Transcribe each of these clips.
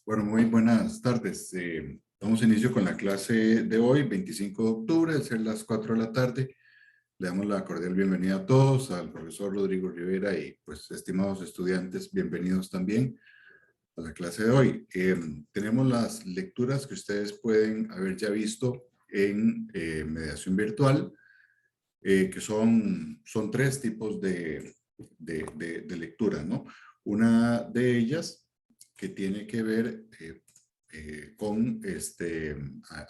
Bueno, muy buenas tardes. Damos inicio con la clase de hoy, 25 de octubre, al ser las 4 de la tarde. Le damos la cordial bienvenida a todos, al profesor Rodrigo Rivera y pues estimados estudiantes, bienvenidos también a la clase de hoy. Tenemos las lecturas que ustedes pueden haber ya visto en mediación virtual, que son tres tipos de lecturas, ¿no? Una de ellas que tiene que ver con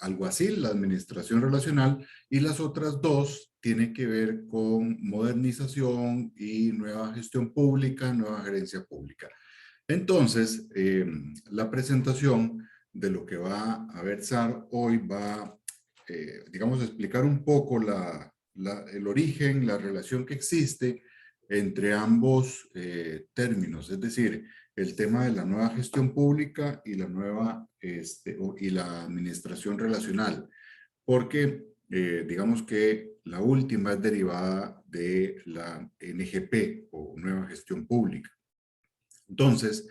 alguacil, la administración relacional, y las otras dos tienen que ver con modernización y nueva gestión pública, nueva gerencia pública. Entonces, la presentación de lo que va a versar hoy va, digamos, a explicar un poco el origen, la relación que existe entre ambos términos, es decir, el tema de la nueva gestión pública y la nueva y la administración relacional, porque digamos que la última es derivada de la NGP o nueva gestión pública. Entonces,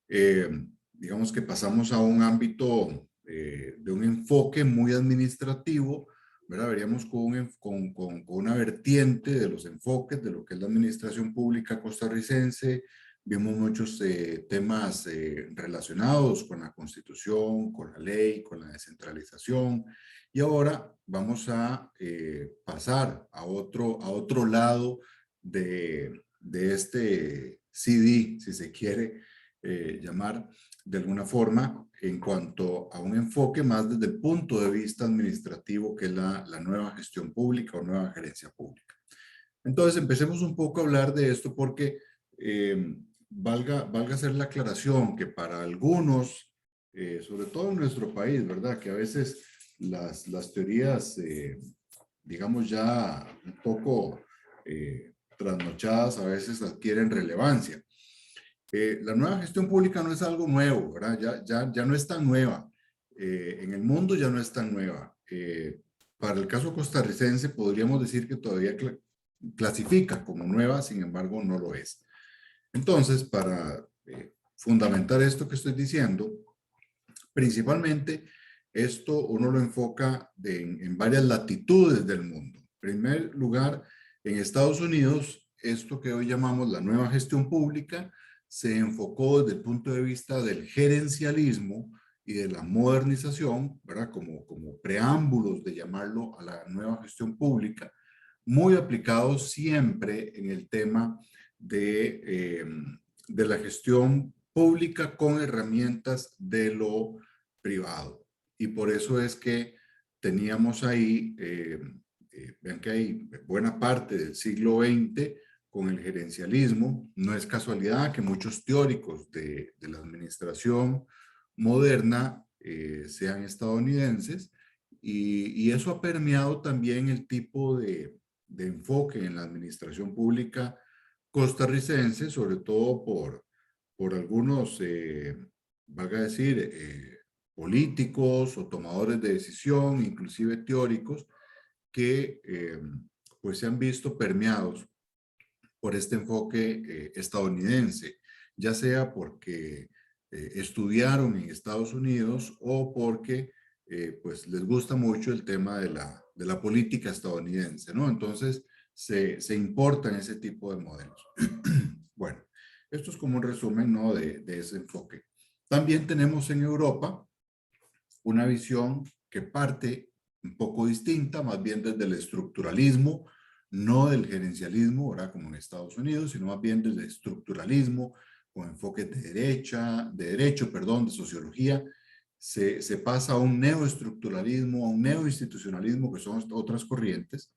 eh, digamos que pasamos a un ámbito de un enfoque muy administrativo, ¿verdad? Veríamos con una vertiente de los enfoques de lo que es la administración pública costarricense. Vimos muchos temas relacionados con la Constitución, con la ley, con la descentralización. Y ahora vamos a pasar a otro lado de este CD, si se quiere llamar de alguna forma, en cuanto a un enfoque más desde el punto de vista administrativo, que es la nueva gestión pública o nueva gerencia pública. Entonces, empecemos un poco a hablar de esto porque valga hacer la aclaración que para algunos, sobre todo en nuestro país, ¿verdad? Que a veces las teorías, digamos ya un poco trasnochadas, a veces adquieren relevancia. La nueva gestión pública no es algo nuevo, ¿verdad? Ya no es tan nueva. En el mundo ya no es tan nueva. Para el caso costarricense podríamos decir que todavía clasifica como nueva, sin embargo no lo es. Entonces, para fundamentar esto que estoy diciendo, principalmente esto uno lo enfoca en varias latitudes del mundo. En primer lugar, en Estados Unidos, esto que hoy llamamos la nueva gestión pública se enfocó desde el punto de vista del gerencialismo y de la modernización, ¿verdad? Como preámbulos de llamarlo a la nueva gestión pública, muy aplicados siempre en el tema de la gestión pública con herramientas de lo privado. Y por eso es que teníamos ahí, vean que hay buena parte del siglo XX con el gerencialismo. No es casualidad que muchos teóricos de la administración moderna sean estadounidenses, y eso ha permeado también el tipo de enfoque en la administración pública costarricense, sobre todo por algunos, valga decir, políticos o tomadores de decisión, inclusive teóricos, que pues se han visto permeados por este enfoque estadounidense, ya sea porque estudiaron en Estados Unidos o porque pues les gusta mucho el tema de la política estadounidense, ¿no? Entonces se importan ese tipo de modelos. Bueno, esto es como un resumen, ¿no? De ese enfoque. También tenemos en Europa una visión que parte un poco distinta, más bien desde el estructuralismo, no del gerencialismo, ¿verdad? Como en Estados Unidos, sino más bien del estructuralismo, con enfoques de derecho, perdón, de sociología. Se pasa a un neoestructuralismo, a un neoinstitucionalismo, que son otras corrientes,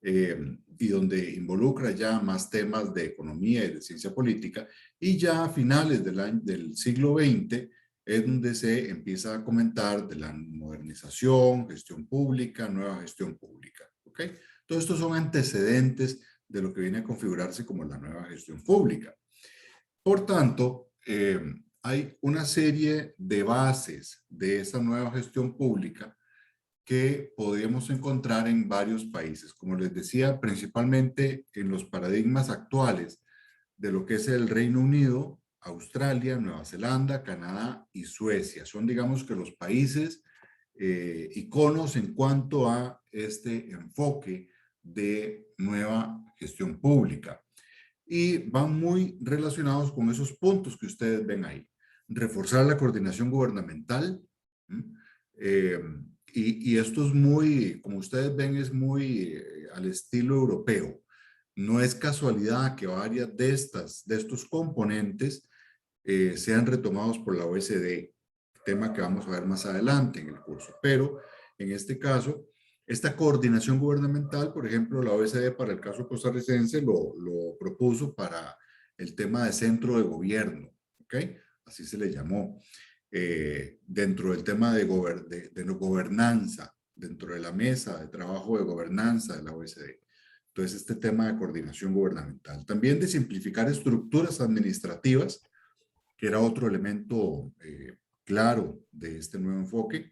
y donde involucra ya más temas de economía y de ciencia política, y ya a finales del siglo XX es donde se empieza a comentar de la modernización, gestión pública, nueva gestión pública. ¿Ok? Todos estos son antecedentes de lo que viene a configurarse como la nueva gestión pública. Por tanto, hay una serie de bases de esa nueva gestión pública que podemos encontrar en varios países. Como les decía, principalmente en los paradigmas actuales de lo que es el Reino Unido, Australia, Nueva Zelanda, Canadá y Suecia. Son, digamos, que los países iconos en cuanto a este enfoque de nueva gestión pública. Y van muy relacionados con esos puntos que ustedes ven ahí. Reforzar la coordinación gubernamental. Eh, y esto es muy, como ustedes ven, es muy al estilo europeo. No es casualidad que varias de estos componentes sean retomados por la OECD, tema que vamos a ver más adelante en el curso. Pero en este caso, esta coordinación gubernamental, por ejemplo, la OECD para el caso costarricense lo propuso para el tema de centro de gobierno, ¿ok? Así se le llamó. Dentro del tema de gobernanza, dentro de la mesa de trabajo de gobernanza de la OECD. Entonces, este tema de coordinación gubernamental. También de simplificar estructuras administrativas, que era otro elemento claro de este nuevo enfoque.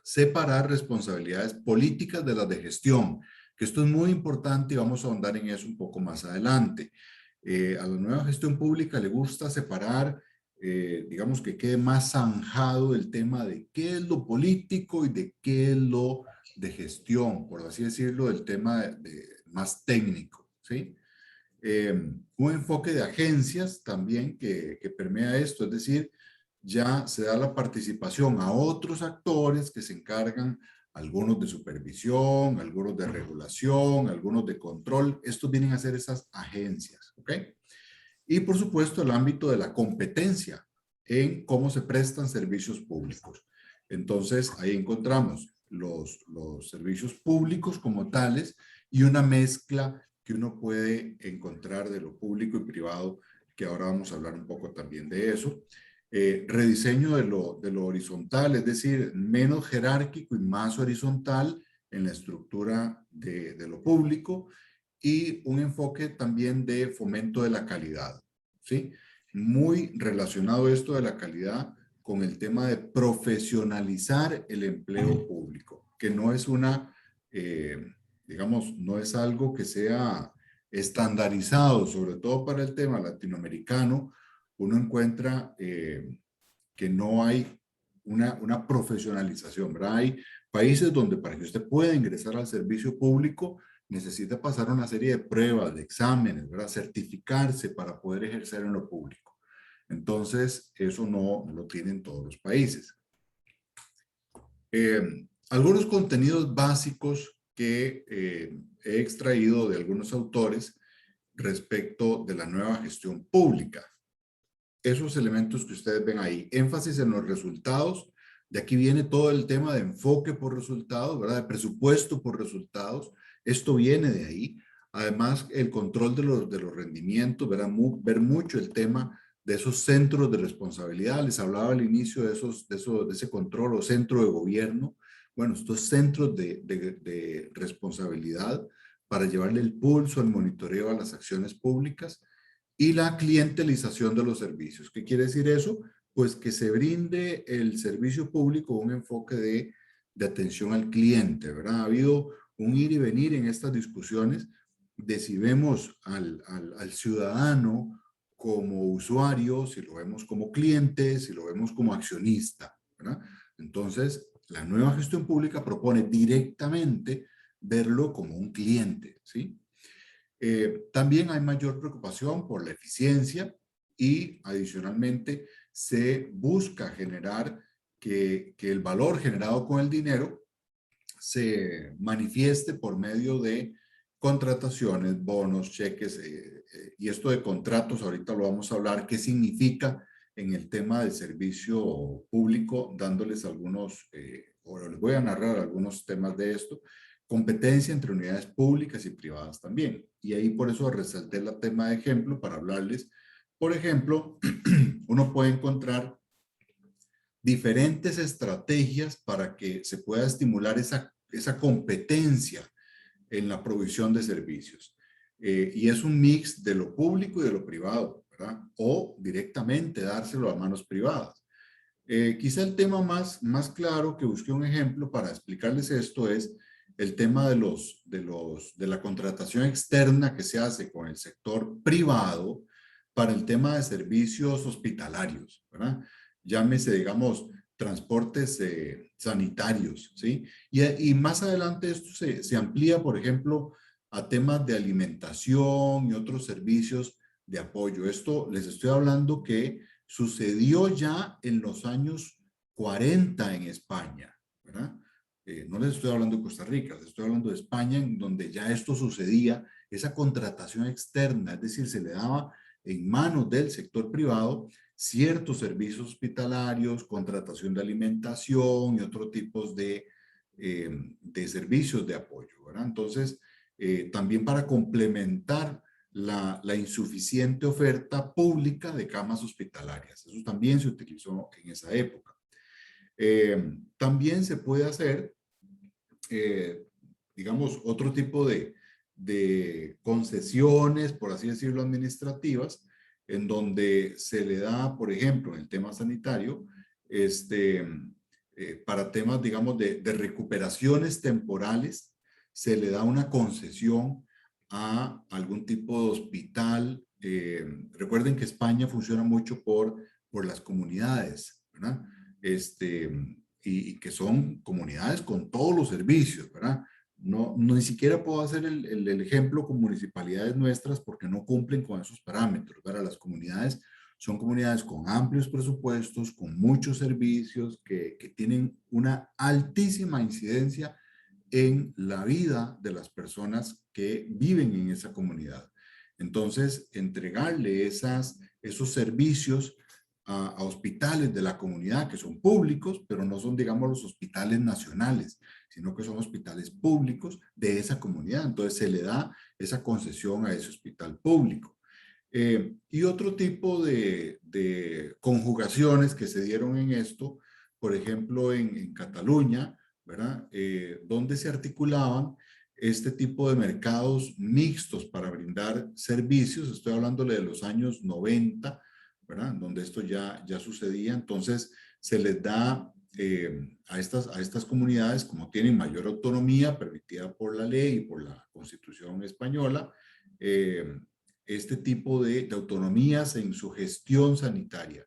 Separar responsabilidades políticas de las de gestión, que esto es muy importante y vamos a ahondar en eso un poco más adelante. A la nueva gestión pública le gusta separar, digamos que quede más zanjado el tema de qué es lo político y de qué es lo de gestión, por así decirlo, el tema más técnico, ¿sí? Un enfoque de agencias también que permea esto, es decir, ya se da la participación a otros actores que se encargan, algunos de supervisión, algunos de regulación, algunos de control. Estos vienen a ser esas agencias, ¿ok? Y por supuesto el ámbito de la competencia en cómo se prestan servicios públicos. Entonces ahí encontramos los servicios públicos como tales y una mezcla que uno puede encontrar de lo público y privado, que ahora vamos a hablar un poco también de eso. Rediseño de lo horizontal, es decir, menos jerárquico y más horizontal en la estructura de lo público, y un enfoque también de fomento de la calidad, ¿sí? Muy relacionado esto de la calidad con el tema de profesionalizar el empleo público, que no es digamos, no es algo que sea estandarizado, sobre todo para el tema latinoamericano. Uno encuentra que no hay una profesionalización, ¿verdad? Hay países donde para que usted pueda ingresar al servicio público necesita pasar una serie de pruebas, de exámenes, ¿verdad? Certificarse para poder ejercer en lo público. Entonces, eso no lo tienen todos los países. Algunos contenidos básicos que he extraído de algunos autores respecto de la nueva gestión pública. Esos elementos que ustedes ven ahí, énfasis en los resultados. De aquí viene todo el tema de enfoque por resultados, ¿verdad? De presupuesto por resultados. Esto viene de ahí. Además, el control de los rendimientos, ¿verdad? Ver mucho el tema de esos centros de responsabilidad. Les hablaba al inicio de ese control o centro de gobierno. Bueno, estos centros de responsabilidad para llevarle el pulso, el monitoreo a las acciones públicas. Y la clientelización de los servicios. ¿Qué quiere decir eso? Pues que se brinde el servicio público un enfoque de atención al cliente, ¿verdad? Ha habido un ir y venir en estas discusiones de si vemos al ciudadano como usuario, si lo vemos como cliente, si lo vemos como accionista, ¿verdad? Entonces, la nueva gestión pública propone directamente verlo como un cliente, ¿sí? También hay mayor preocupación por la eficiencia y adicionalmente se busca generar que el valor generado con el dinero se manifieste por medio de contrataciones, bonos, cheques, y esto de contratos, ahorita lo vamos a hablar, qué significa en el tema del servicio público, dándoles algunos, o les voy a narrar algunos temas de esto. Competencia entre unidades públicas y privadas también. Y ahí por eso resalté el tema de ejemplo para hablarles. Por ejemplo, uno puede encontrar diferentes estrategias para que se pueda estimular esa competencia en la provisión de servicios. Y es un mix de lo público y de lo privado, ¿verdad? O directamente dárselo a manos privadas. Quizá el tema más claro que busqué un ejemplo para explicarles esto es el tema de la contratación externa que se hace con el sector privado para el tema de servicios hospitalarios, ¿verdad? Llámese, digamos, transportes sanitarios, ¿sí? Y más adelante esto se amplía, por ejemplo, a temas de alimentación y otros servicios de apoyo. Esto les estoy hablando que sucedió ya en los años 40 en España, ¿verdad? No les estoy hablando de Costa Rica, les estoy hablando de España, en donde ya esto sucedía, esa contratación externa, es decir, se le daba en manos del sector privado ciertos servicios hospitalarios, contratación de alimentación y otros tipos de servicios de apoyo, ¿verdad? Entonces, también para complementar la insuficiente oferta pública de camas hospitalarias. Eso también se utilizó en esa época. También se puede hacer, digamos, otro tipo de concesiones, por así decirlo, administrativas, en donde se le da, por ejemplo, en el tema sanitario, para temas, digamos, de recuperaciones temporales, se le da una concesión a algún tipo de hospital. Recuerden que España funciona mucho por las comunidades, ¿verdad? Y que son comunidades con todos los servicios, ¿verdad? No, ni siquiera puedo hacer el ejemplo con municipalidades nuestras porque no cumplen con esos parámetros, ¿verdad? Las comunidades son comunidades con amplios presupuestos, con muchos servicios, que tienen una altísima incidencia en la vida de las personas que viven en esa comunidad. Entonces, entregarle esos servicios a hospitales de la comunidad que son públicos, pero no son, digamos, los hospitales nacionales, sino que son hospitales públicos de esa comunidad. Entonces, se le da esa concesión a ese hospital público. Y otro tipo de conjugaciones que se dieron en esto, por ejemplo, en Cataluña, ¿verdad? Donde se articulaban este tipo de mercados mixtos para brindar servicios. Estoy hablándole de los años 90, ¿verdad? Donde esto ya sucedía. Entonces, se les da a estas comunidades, como tienen mayor autonomía permitida por la ley y por la Constitución española, este tipo de autonomías en su gestión sanitaria,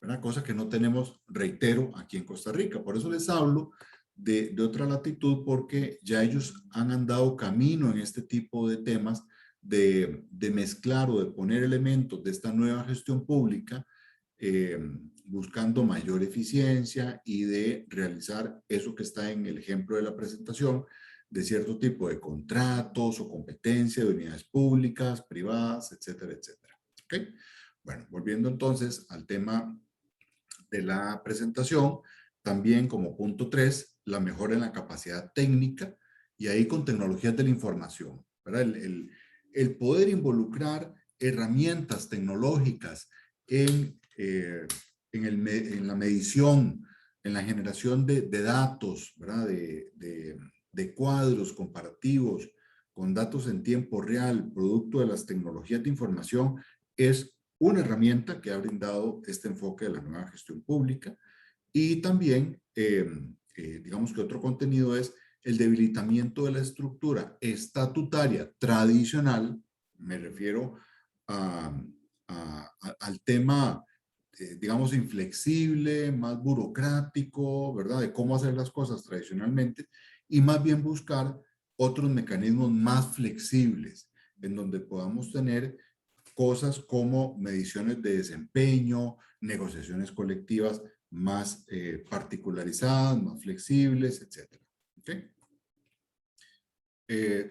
¿verdad? Cosa que no tenemos, reitero, aquí en Costa Rica. Por eso les hablo de otra latitud, porque ya ellos han andado camino en este tipo de temas de mezclar o de poner elementos de esta nueva gestión pública, buscando mayor eficiencia y de realizar eso que está en el ejemplo de la presentación, de cierto tipo de contratos o competencia de unidades públicas, privadas, etcétera, etcétera. ¿Ok? Bueno, volviendo entonces al tema de la presentación, también como punto 3, la mejora en la capacidad técnica y ahí con tecnologías de la información, ¿verdad? El poder involucrar herramientas tecnológicas en la medición, en la generación de datos, ¿verdad? De cuadros comparativos con datos en tiempo real, producto de las tecnologías de información, es una herramienta que ha brindado este enfoque de la nueva gestión pública. Y también, digamos que otro contenido es el debilitamiento de la estructura estatutaria tradicional. Me refiero al tema, digamos, inflexible, más burocrático, ¿verdad? De cómo hacer las cosas tradicionalmente, y más bien buscar otros mecanismos más flexibles en donde podamos tener cosas como mediciones de desempeño, negociaciones colectivas más particularizadas, más flexibles, etc. ¿Okay?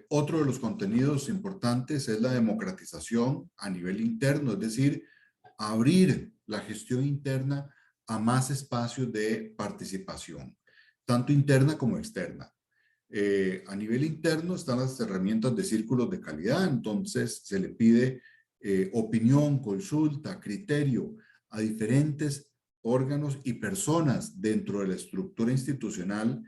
Otro de los contenidos importantes es la democratización a nivel interno, es decir, abrir la gestión interna a más espacios de participación, tanto interna como externa. A nivel interno están las herramientas de círculos de calidad, entonces se le pide opinión, consulta, criterio a diferentes órganos y personas dentro de la estructura institucional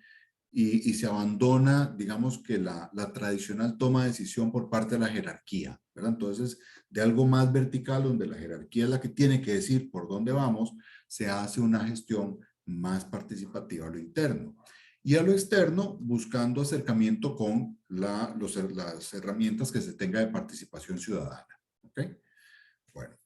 y se abandona, digamos que la tradicional toma de decisión por parte de la jerarquía, ¿verdad? Entonces, de algo más vertical, donde la jerarquía es la que tiene que decir por dónde vamos, se hace una gestión más participativa a lo interno. Y a lo externo, buscando acercamiento con las herramientas que se tenga de participación ciudadana. ¿Ok? Bueno,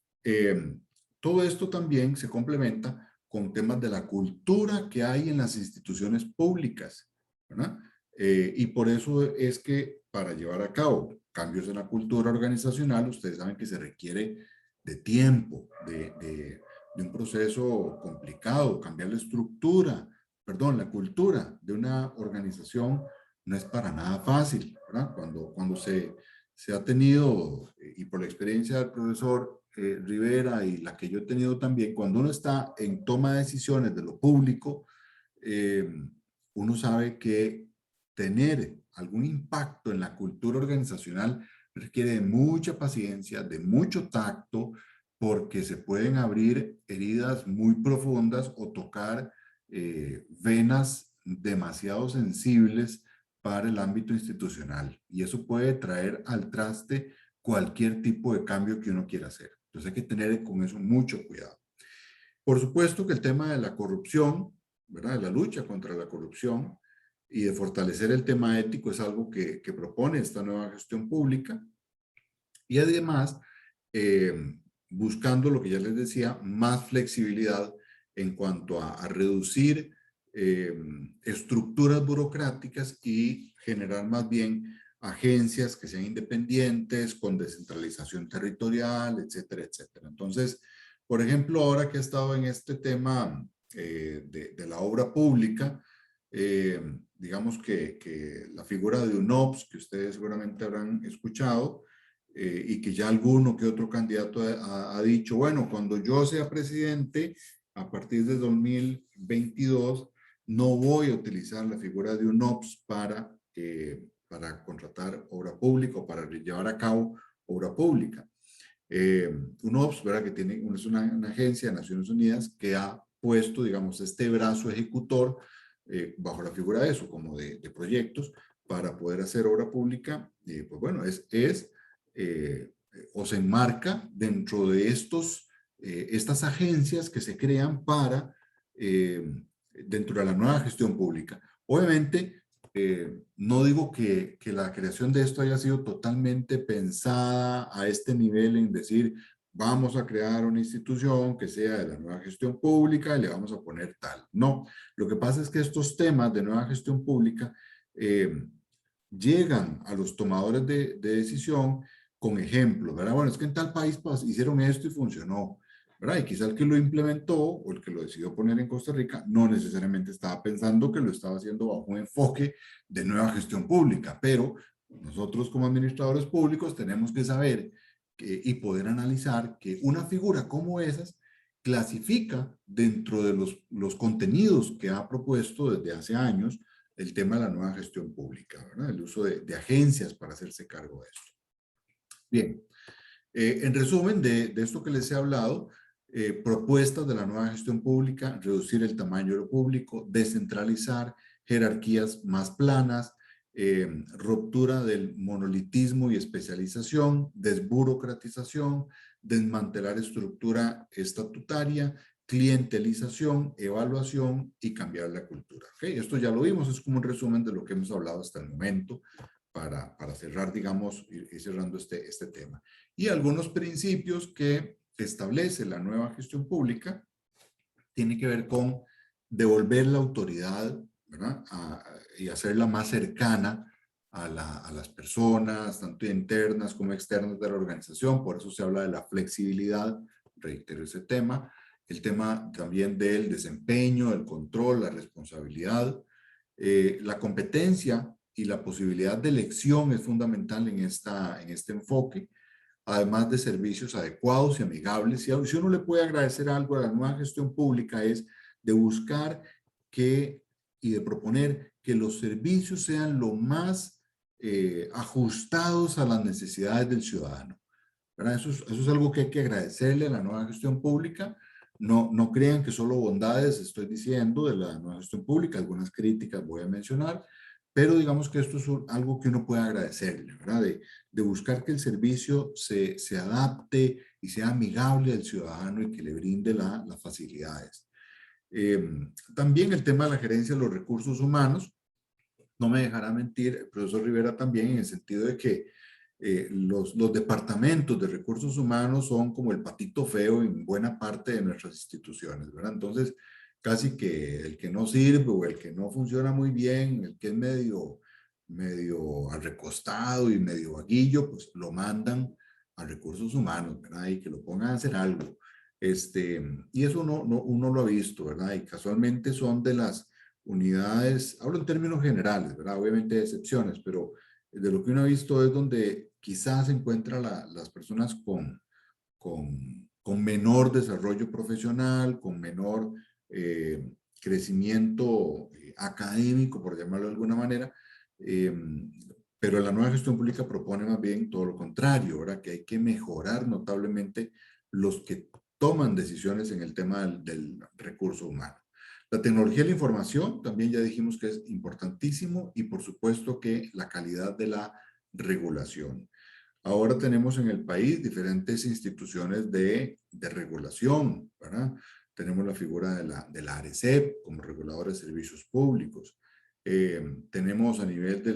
Todo esto también se complementa con temas de la cultura que hay en las instituciones públicas, ¿verdad? Y por eso es que para llevar a cabo cambios en la cultura organizacional, ustedes saben que se requiere de tiempo, de un proceso complicado, cambiar la estructura, perdón, la cultura de una organización no es para nada fácil, ¿verdad? Cuando se ha tenido, y por la experiencia del profesor Rivera y la que yo he tenido también, cuando uno está en toma de decisiones de lo público, eh, uno sabe que tener algún impacto en la cultura organizacional requiere de mucha paciencia, de mucho tacto, porque se pueden abrir heridas muy profundas o tocar venas demasiado sensibles para el ámbito institucional. Y eso puede traer al traste cualquier tipo de cambio que uno quiera hacer. Entonces hay que tener con eso mucho cuidado. Por supuesto que el tema de la corrupción, ¿verdad? De la lucha contra la corrupción y de fortalecer el tema ético es algo que propone esta nueva gestión pública. Y además, buscando lo que ya les decía, más flexibilidad en cuanto a reducir estructuras burocráticas y generar más bien agencias que sean independientes, con descentralización territorial, etcétera, etcétera. Entonces, por ejemplo, ahora que he estado en este tema de la obra pública, digamos que la figura de UNOPS, que ustedes seguramente habrán escuchado, y que ya alguno que otro candidato ha dicho, bueno, cuando yo sea presidente, a partir de 2022, no voy a utilizar la figura de UNOPS para contratar obra pública o para llevar a cabo obra pública. UNOPS, ¿verdad? Que tiene, es una agencia de Naciones Unidas que ha puesto, digamos, este brazo ejecutor bajo la figura de eso, como de proyectos, para poder hacer obra pública, pues bueno, eh, o se enmarca dentro de estas agencias que se crean dentro de la nueva gestión pública. Obviamente, no digo que la creación de esto haya sido totalmente pensada a este nivel en decir, vamos a crear una institución que sea de la nueva gestión pública y le vamos a poner tal. No, lo que pasa es que estos temas de nueva gestión pública llegan a los tomadores de decisión con ejemplos, ¿verdad? Bueno, es que en tal país hicieron esto y funcionó, ¿verdad? Y quizá el que lo implementó o el que lo decidió poner en Costa Rica no necesariamente estaba pensando que lo estaba haciendo bajo un enfoque de nueva gestión pública, pero nosotros como administradores públicos tenemos que saber y poder analizar que una figura como esas clasifica dentro de los contenidos que ha propuesto desde hace años el tema de la nueva gestión pública, ¿verdad? El uso de agencias para hacerse cargo de esto. Bien, en resumen de esto que les he hablado, propuestas de la nueva gestión pública, reducir el tamaño de lo público, descentralizar, jerarquías más planas, ruptura del monolitismo y especialización, desburocratización, desmantelar estructura estatutaria, clientelización, evaluación y cambiar la cultura. ¿Okay? Esto ya lo vimos, es como un resumen de lo que hemos hablado hasta el momento para cerrar, digamos, y cerrando este tema. Y algunos principios que establece la nueva gestión pública tiene que ver con devolver la autoridad, ¿verdad? Y hacerla más cercana a las personas, tanto internas como externas de la organización. Por eso se habla de la flexibilidad, reitero ese tema. El tema también del desempeño, el control, la responsabilidad, la competencia y la posibilidad de elección es fundamental en este enfoque, además de servicios adecuados y amigables. Si uno le puede agradecer algo a la nueva gestión pública es de buscar y de proponer que los servicios sean lo más ajustados a las necesidades del ciudadano, ¿verdad? Eso es algo que hay que agradecerle a la nueva gestión pública. No crean que solo bondades estoy diciendo de la nueva gestión pública, algunas críticas voy a mencionar, pero digamos que esto es algo que uno puede agradecerle, ¿verdad? De buscar que el servicio se adapte y sea amigable al ciudadano y que le brinde las facilidades. También el tema de la gerencia de los recursos humanos, no me dejará mentir el profesor Rivera también en el sentido de que los departamentos de recursos humanos son como el patito feo en buena parte de nuestras instituciones, ¿verdad? Entonces, casi que el que no sirve o el que no funciona muy bien, el que es medio arrecostado y medio vaguillo, pues lo mandan a recursos humanos, ¿verdad? Y que lo pongan a hacer algo. Y eso uno lo ha visto, ¿verdad? Y casualmente son de las unidades, hablo en términos generales, ¿verdad? Obviamente hay excepciones, pero de lo que uno ha visto es donde quizás se encuentra las personas con menor desarrollo profesional, con menor crecimiento académico, por llamarlo de alguna manera, eh, pero la nueva gestión pública propone más bien todo lo contrario, ¿verdad? Que hay que mejorar notablemente los que toman decisiones en el tema del recurso humano. La tecnología de la información también ya dijimos que es importantísimo y por supuesto que la calidad de la regulación. Ahora tenemos en el país diferentes instituciones de regulación, ¿verdad? Tenemos la figura de la ARECEP como regulador de servicios públicos. Tenemos a nivel de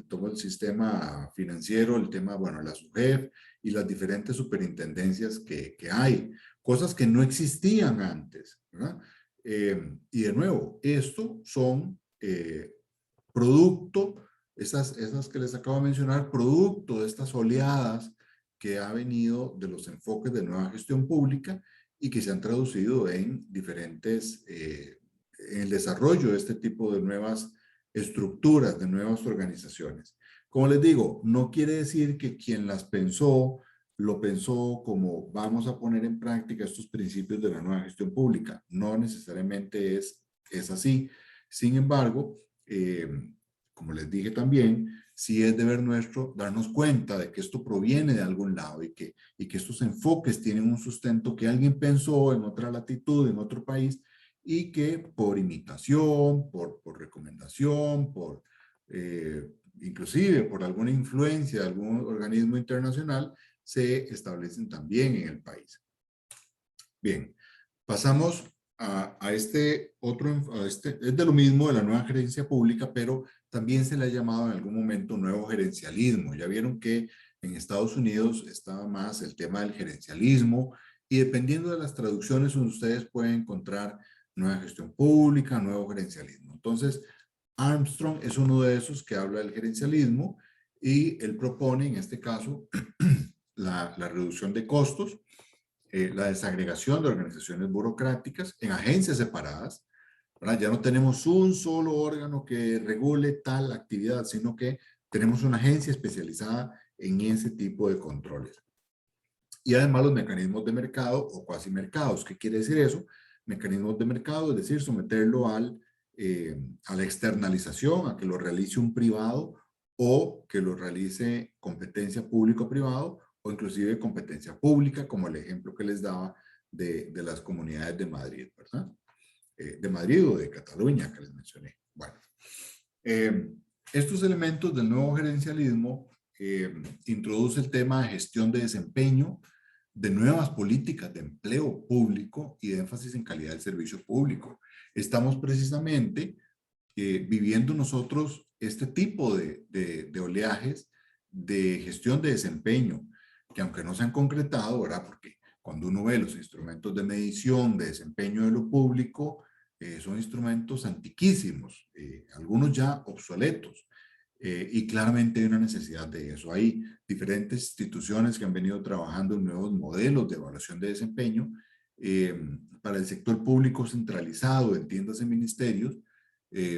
todo el sistema financiero, el tema, bueno, la SUGEF y las diferentes superintendencias que hay, cosas que no existían antes, ¿verdad? Y de nuevo, esto son producto, esas que les acabo de mencionar, producto de estas oleadas que ha venido de los enfoques de nueva gestión pública y que se han traducido en diferentes, en el desarrollo de este tipo de nuevas estructuras, de nuevas organizaciones. Como les digo, no quiere decir que quien las pensó, lo pensó como vamos a poner en práctica estos principios de la nueva gestión pública. No necesariamente es así. Sin embargo, eh, como les dije también, sí es deber nuestro darnos cuenta de que esto proviene de algún lado y que estos enfoques tienen un sustento que alguien pensó en otra latitud, en otro país, y que por imitación, por recomendación, inclusive por alguna influencia de algún organismo internacional, se establecen también en el país. Bien, pasamos a este otro, es de lo mismo de la nueva gerencia pública, pero también se le ha llamado en algún momento nuevo gerencialismo. Ya vieron que en Estados Unidos estaba más el tema del gerencialismo y dependiendo de las traducciones ustedes pueden encontrar nueva gestión pública, nuevo gerencialismo. Entonces, Armstrong es uno de esos que habla del gerencialismo y él propone en este caso la reducción de costos, la desagregación de organizaciones burocráticas en agencias separadas, ¿verdad? Ya no tenemos un solo órgano que regule tal actividad, sino que tenemos una agencia especializada en ese tipo de controles. Y además los mecanismos de mercado o cuasi mercados. ¿Qué quiere decir eso? Mecanismos de mercado, es decir, someterlo a la externalización, a que lo realice un privado o que lo realice competencia público-privado o inclusive competencia pública, como el ejemplo que les daba de las comunidades de Madrid, ¿verdad? De Madrid o de Cataluña que les mencioné. Bueno, eh, estos elementos del nuevo gerencialismo introduce el tema de gestión de desempeño, de nuevas políticas de empleo público y de énfasis en calidad del servicio público. Estamos precisamente viviendo nosotros este tipo de oleajes de gestión de desempeño, que aunque no se han concretado, ¿verdad? Porque cuando uno ve los instrumentos de medición de desempeño de lo público, son instrumentos antiquísimos, algunos ya obsoletos, y claramente hay una necesidad de eso. Hay diferentes instituciones que han venido trabajando en nuevos modelos de evaluación de desempeño para el sector público centralizado, entiéndase ministerios,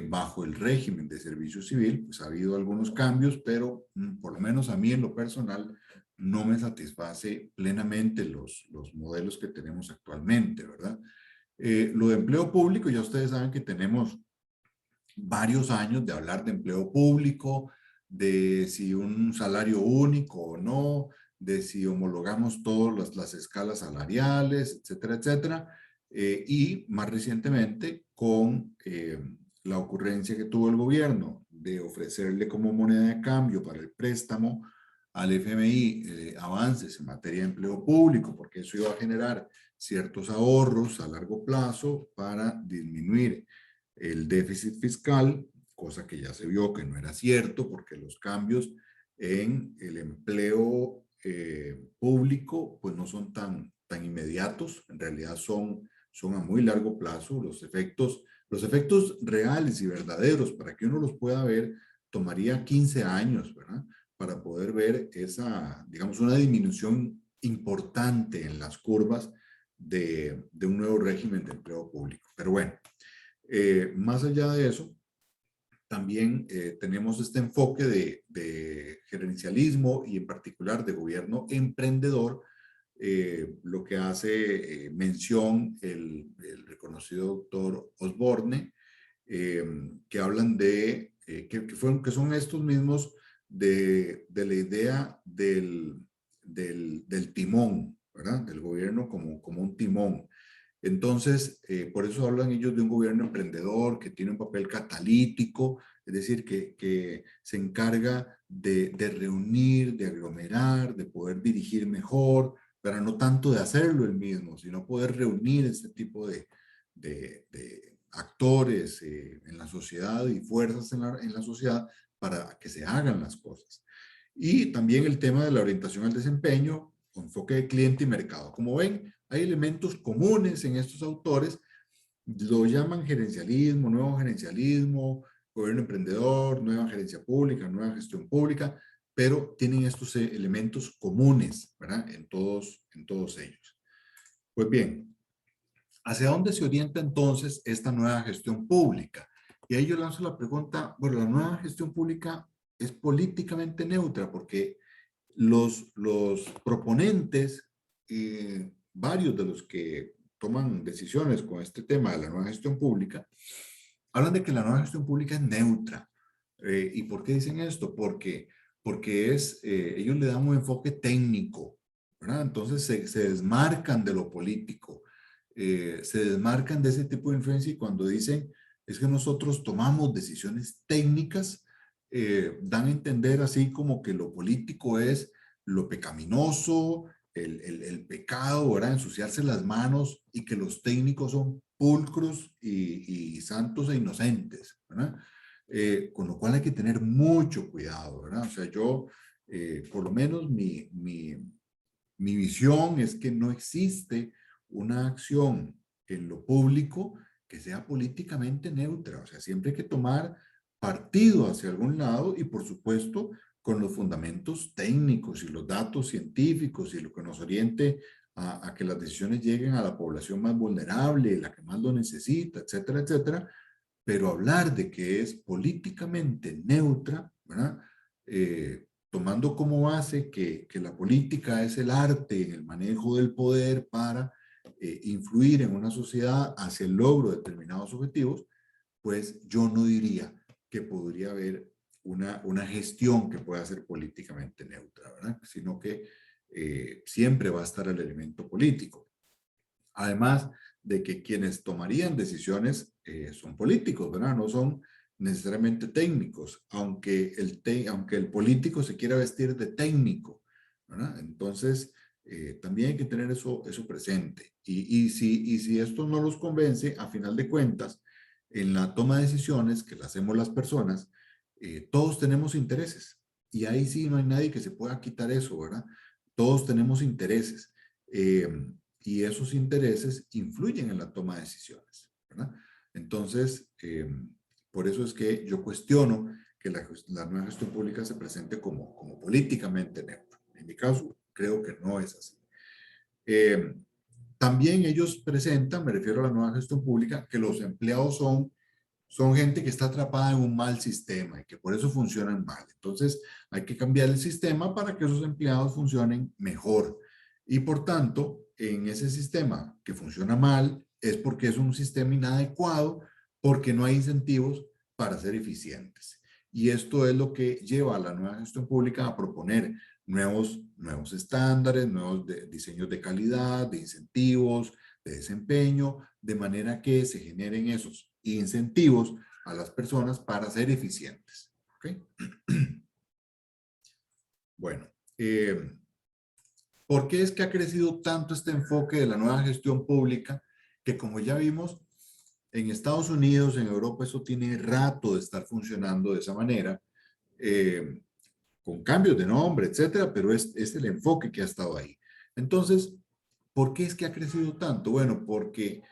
bajo el régimen de servicio civil. Pues ha habido algunos cambios, pero por lo menos a mí en lo personal no me satisface plenamente los modelos que tenemos actualmente, ¿verdad? Lo de empleo público, ya ustedes saben que tenemos varios años de hablar de empleo público, de si un salario único o no, de si homologamos todas las escalas salariales, etcétera, etcétera. Y más recientemente con la ocurrencia que tuvo el gobierno de ofrecerle como moneda de cambio para el préstamo al FMI avances en materia de empleo público, porque eso iba a generar ciertos ahorros a largo plazo para disminuir el déficit fiscal, cosa que ya se vio que no era cierto porque los cambios en el empleo público, pues no son tan inmediatos, en realidad son a muy largo plazo. Los efectos reales y verdaderos, para que uno los pueda ver, tomaría 15 años, ¿verdad? Para poder ver esa, digamos, una disminución importante en las curvas de un nuevo régimen de empleo público. Pero bueno, más allá de eso, también tenemos este enfoque de gerencialismo y en particular de gobierno emprendedor, lo que hace mención el reconocido doctor Osborne, que hablan que son estos mismos de la idea del timón, ¿verdad? Del gobierno como un timón. Entonces, por eso hablan ellos de un gobierno emprendedor que tiene un papel catalítico, es decir, que se encarga de reunir, de aglomerar, de poder dirigir mejor, pero no tanto de hacerlo él mismo, sino poder reunir este tipo de actores en la sociedad y fuerzas en la sociedad para que se hagan las cosas. Y también el tema de la orientación al desempeño, con enfoque de cliente y mercado. Como ven, hay elementos comunes en estos autores, lo llaman gerencialismo, nuevo gerencialismo, gobierno emprendedor, nueva gerencia pública, nueva gestión pública, pero tienen estos elementos comunes, ¿verdad? En todos ellos. Pues bien, ¿hacia dónde se orienta entonces esta nueva gestión pública? Y ahí yo lanzo la pregunta, bueno, la nueva gestión pública es políticamente neutra porque los proponentes, varios de los que toman decisiones con este tema de la nueva gestión pública, hablan de que la nueva gestión pública es neutra. ¿Y por qué dicen esto? Porque ellos le dan un enfoque técnico, ¿verdad? Entonces se desmarcan de lo político, se desmarcan de ese tipo de influencia y cuando dicen es que nosotros tomamos decisiones técnicas, dan a entender así como que lo político es lo pecaminoso, el pecado, ¿verdad? Ensuciarse las manos y que los técnicos son pulcros y santos e inocentes, ¿verdad? Con lo cual hay que tener mucho cuidado, ¿verdad? O sea, por lo menos mi visión es que no existe una acción en lo público que sea políticamente neutra. O sea, siempre hay que tomar partido hacia algún lado y, por supuesto, con los fundamentos técnicos y los datos científicos y lo que nos oriente a que las decisiones lleguen a la población más vulnerable, la que más lo necesita, etcétera, etcétera. Pero hablar de que es políticamente neutra, ¿verdad? Tomando como base que la política es el arte en el manejo del poder para influir en una sociedad hacia el logro de determinados objetivos, pues yo no diría que podría haber una gestión que pueda ser políticamente neutra, ¿verdad? Sino que siempre va a estar el elemento político. Además de que quienes tomarían decisiones son políticos, ¿verdad? No son necesariamente técnicos, aunque el político se quiera vestir de técnico, ¿verdad? Entonces, también hay que tener eso presente. Y si esto no los convence, a final de cuentas, en la toma de decisiones que la hacemos las personas, todos tenemos intereses. Y ahí sí no hay nadie que se pueda quitar eso, ¿verdad? Todos tenemos intereses. Y esos intereses influyen en la toma de decisiones, ¿verdad? Entonces, por eso es que yo cuestiono que la nueva gestión pública se presente como políticamente neutra. En mi caso, creo que no es así. Eh, También ellos presentan, me refiero a la nueva gestión pública, que los empleados son gente que está atrapada en un mal sistema y que por eso funcionan mal. Entonces, hay que cambiar el sistema para que esos empleados funcionen mejor. Y por tanto, en ese sistema que funciona mal es porque es un sistema inadecuado, porque no hay incentivos para ser eficientes. Y esto es lo que lleva a la nueva gestión pública a proponer nuevos estándares, diseños de calidad, de incentivos, de desempeño, de manera que se generen esos incentivos a las personas para ser eficientes. ¿Okay? Bueno, ¿por qué es que ha crecido tanto este enfoque de la nueva gestión pública? Que como ya vimos, en Estados Unidos, en Europa, eso tiene rato de estar funcionando de esa manera. Eh, con cambios de nombre, etcétera, pero es el enfoque que ha estado ahí. Entonces, ¿por qué es que ha crecido tanto? Bueno, porque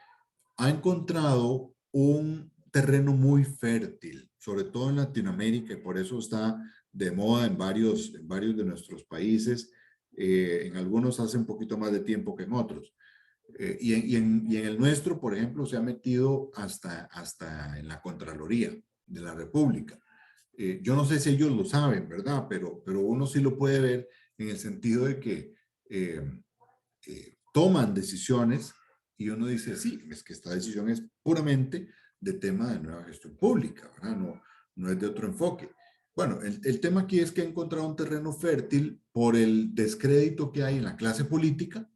ha encontrado un terreno muy fértil, sobre todo en Latinoamérica, y por eso está de moda en varios de nuestros países. En algunos hace un poquito más de tiempo que en otros. Y en el nuestro, por ejemplo, se ha metido hasta en la Contraloría de la República. Yo no sé si ellos lo saben, ¿verdad? Pero uno sí lo puede ver en el sentido de que eh, toman decisiones y uno dice, sí, es que esta decisión es puramente de tema de nueva gestión pública, ¿verdad? No es de otro enfoque. Bueno, el tema aquí es que ha encontrado un terreno fértil por el descrédito que hay en la clase política,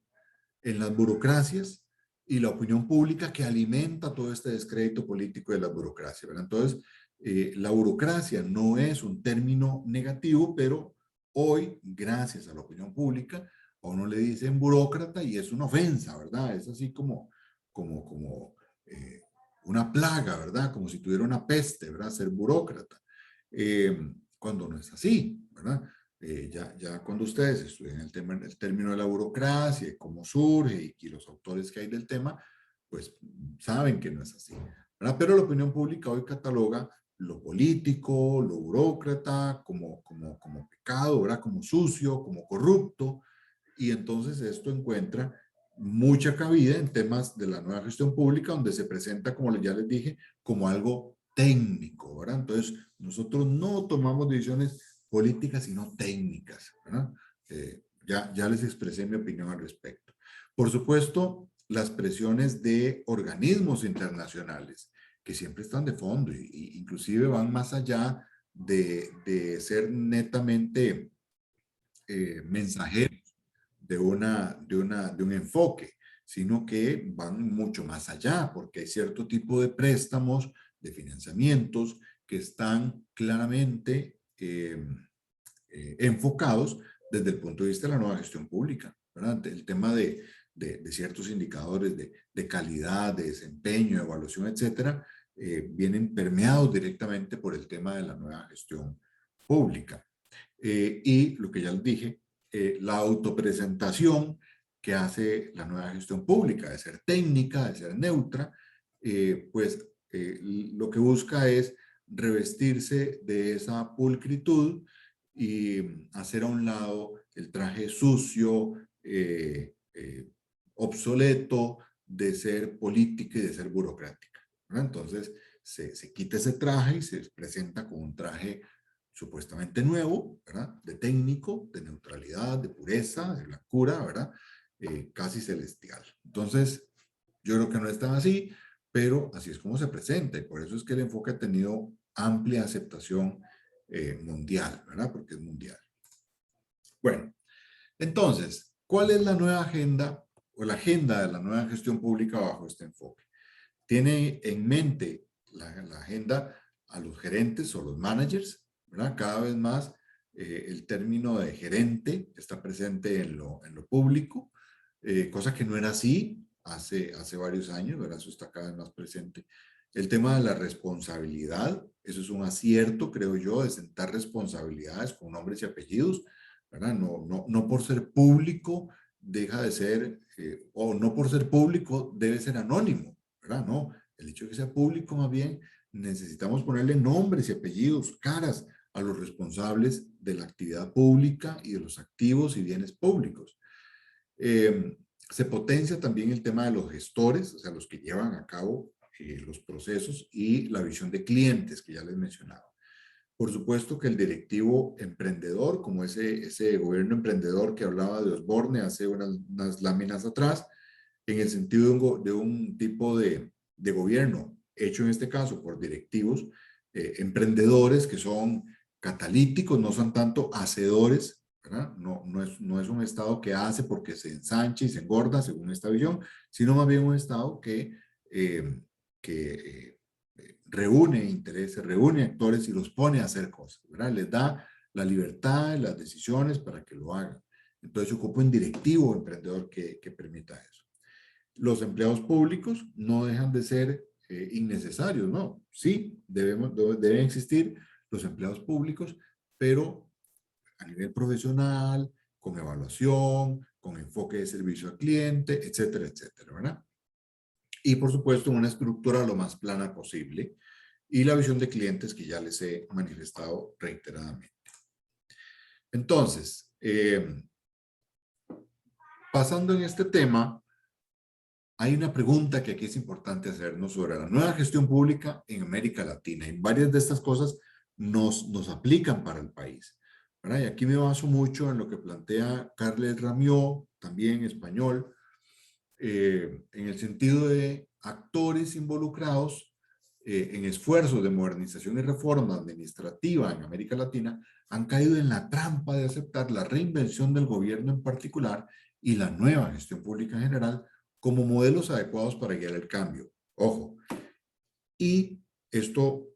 en las burocracias y la opinión pública que alimenta todo este descrédito político de la burocracia, ¿verdad? Entonces, la burocracia no es un término negativo, pero hoy, gracias a la opinión pública, a uno le dicen burócrata y es una ofensa, ¿verdad? Es así como una plaga, ¿verdad? Como si tuviera una peste, ¿verdad? Ser burócrata. Cuando no es así, ¿verdad? Ya cuando ustedes estudian el término de la burocracia y cómo surge y los autores que hay del tema, pues saben que no es así, ¿verdad? Pero la opinión pública hoy cataloga lo político, lo burócrata, como pecado, ¿verdad? Como sucio, como corrupto, y entonces esto encuentra mucha cabida en temas de la nueva gestión pública, donde se presenta, como ya les dije, como algo técnico, ¿verdad? Entonces, nosotros no tomamos decisiones políticas, sino técnicas, ¿verdad? Ya les expresé mi opinión al respecto. Por supuesto, las presiones de organismos internacionales, que siempre están de fondo, y inclusive van más allá de ser netamente mensajeros de un enfoque, sino que van mucho más allá, porque hay cierto tipo de préstamos, de financiamientos que están claramente enfocados desde el punto de vista de la nueva gestión pública, ¿verdad? El tema de ciertos indicadores de calidad, de desempeño, de evaluación, etcétera, vienen permeados directamente por el tema de la nueva gestión pública. Y lo que ya les dije, la autopresentación que hace la nueva gestión pública, de ser técnica, de ser neutra, pues lo que busca es revestirse de esa pulcritud y hacer a un lado el traje sucio, obsoleto de ser política y de ser burocrática, ¿verdad? Entonces se quita ese traje y se presenta con un traje supuestamente nuevo, ¿verdad? De técnico, de neutralidad, de pureza, de blancura, ¿verdad? Casi celestial. Entonces, yo creo que no es tan así, pero así es como se presenta y por eso es que el enfoque ha tenido amplia aceptación mundial, ¿verdad? Porque es mundial. Bueno, entonces, ¿cuál es la nueva agenda o la agenda de la nueva gestión pública bajo este enfoque? Tiene en mente la agenda a los gerentes o los managers, ¿verdad? Cada vez más el término de gerente está presente en lo público, cosa que no era así hace varios años, ¿verdad? Eso está cada vez más presente. El tema de la responsabilidad, eso es un acierto, creo yo, de sentar responsabilidades con nombres y apellidos, ¿verdad? No por ser público deja de ser, o no por ser público debe ser anónimo, ¿verdad? No, el hecho de que sea público más bien necesitamos ponerle nombres y apellidos, caras a los responsables de la actividad pública y de los activos y bienes públicos. Se potencia también el tema de los gestores, o sea, los que llevan a cabo los procesos y la visión de clientes que ya les mencionaba. Por supuesto que el directivo emprendedor, como ese gobierno emprendedor que hablaba de Osborne hace unas láminas atrás, en el sentido de un tipo de gobierno hecho en este caso por directivos, emprendedores que son catalíticos, no son tanto hacedores, ¿verdad? No es un Estado que hace porque se ensancha y se engorda según esta visión, sino más bien un Estado que reúne intereses, reúne actores y los pone a hacer cosas, ¿verdad? Les da la libertad, las decisiones para que lo hagan. Entonces ocupa un directivo emprendedor que permita eso. Los empleados públicos no dejan de ser innecesarios, ¿no? Sí, deben existir los empleados públicos, pero a nivel profesional, con evaluación, con enfoque de servicio al cliente, etcétera, etcétera, ¿verdad? Y por supuesto una estructura lo más plana posible y la visión de clientes que ya les he manifestado reiteradamente. Entonces, pasando en este tema, hay una pregunta que aquí es importante hacernos sobre la nueva gestión pública en América Latina. Y varias de estas cosas nos aplican para el país, ¿verdad? Y aquí me baso mucho en lo que plantea Carles Ramió, también español, en el sentido de actores involucrados en esfuerzos de modernización y reforma administrativa en América Latina han caído en la trampa de aceptar la reinvención del gobierno en particular y la nueva gestión pública en general como modelos adecuados para guiar el cambio. Ojo, y esto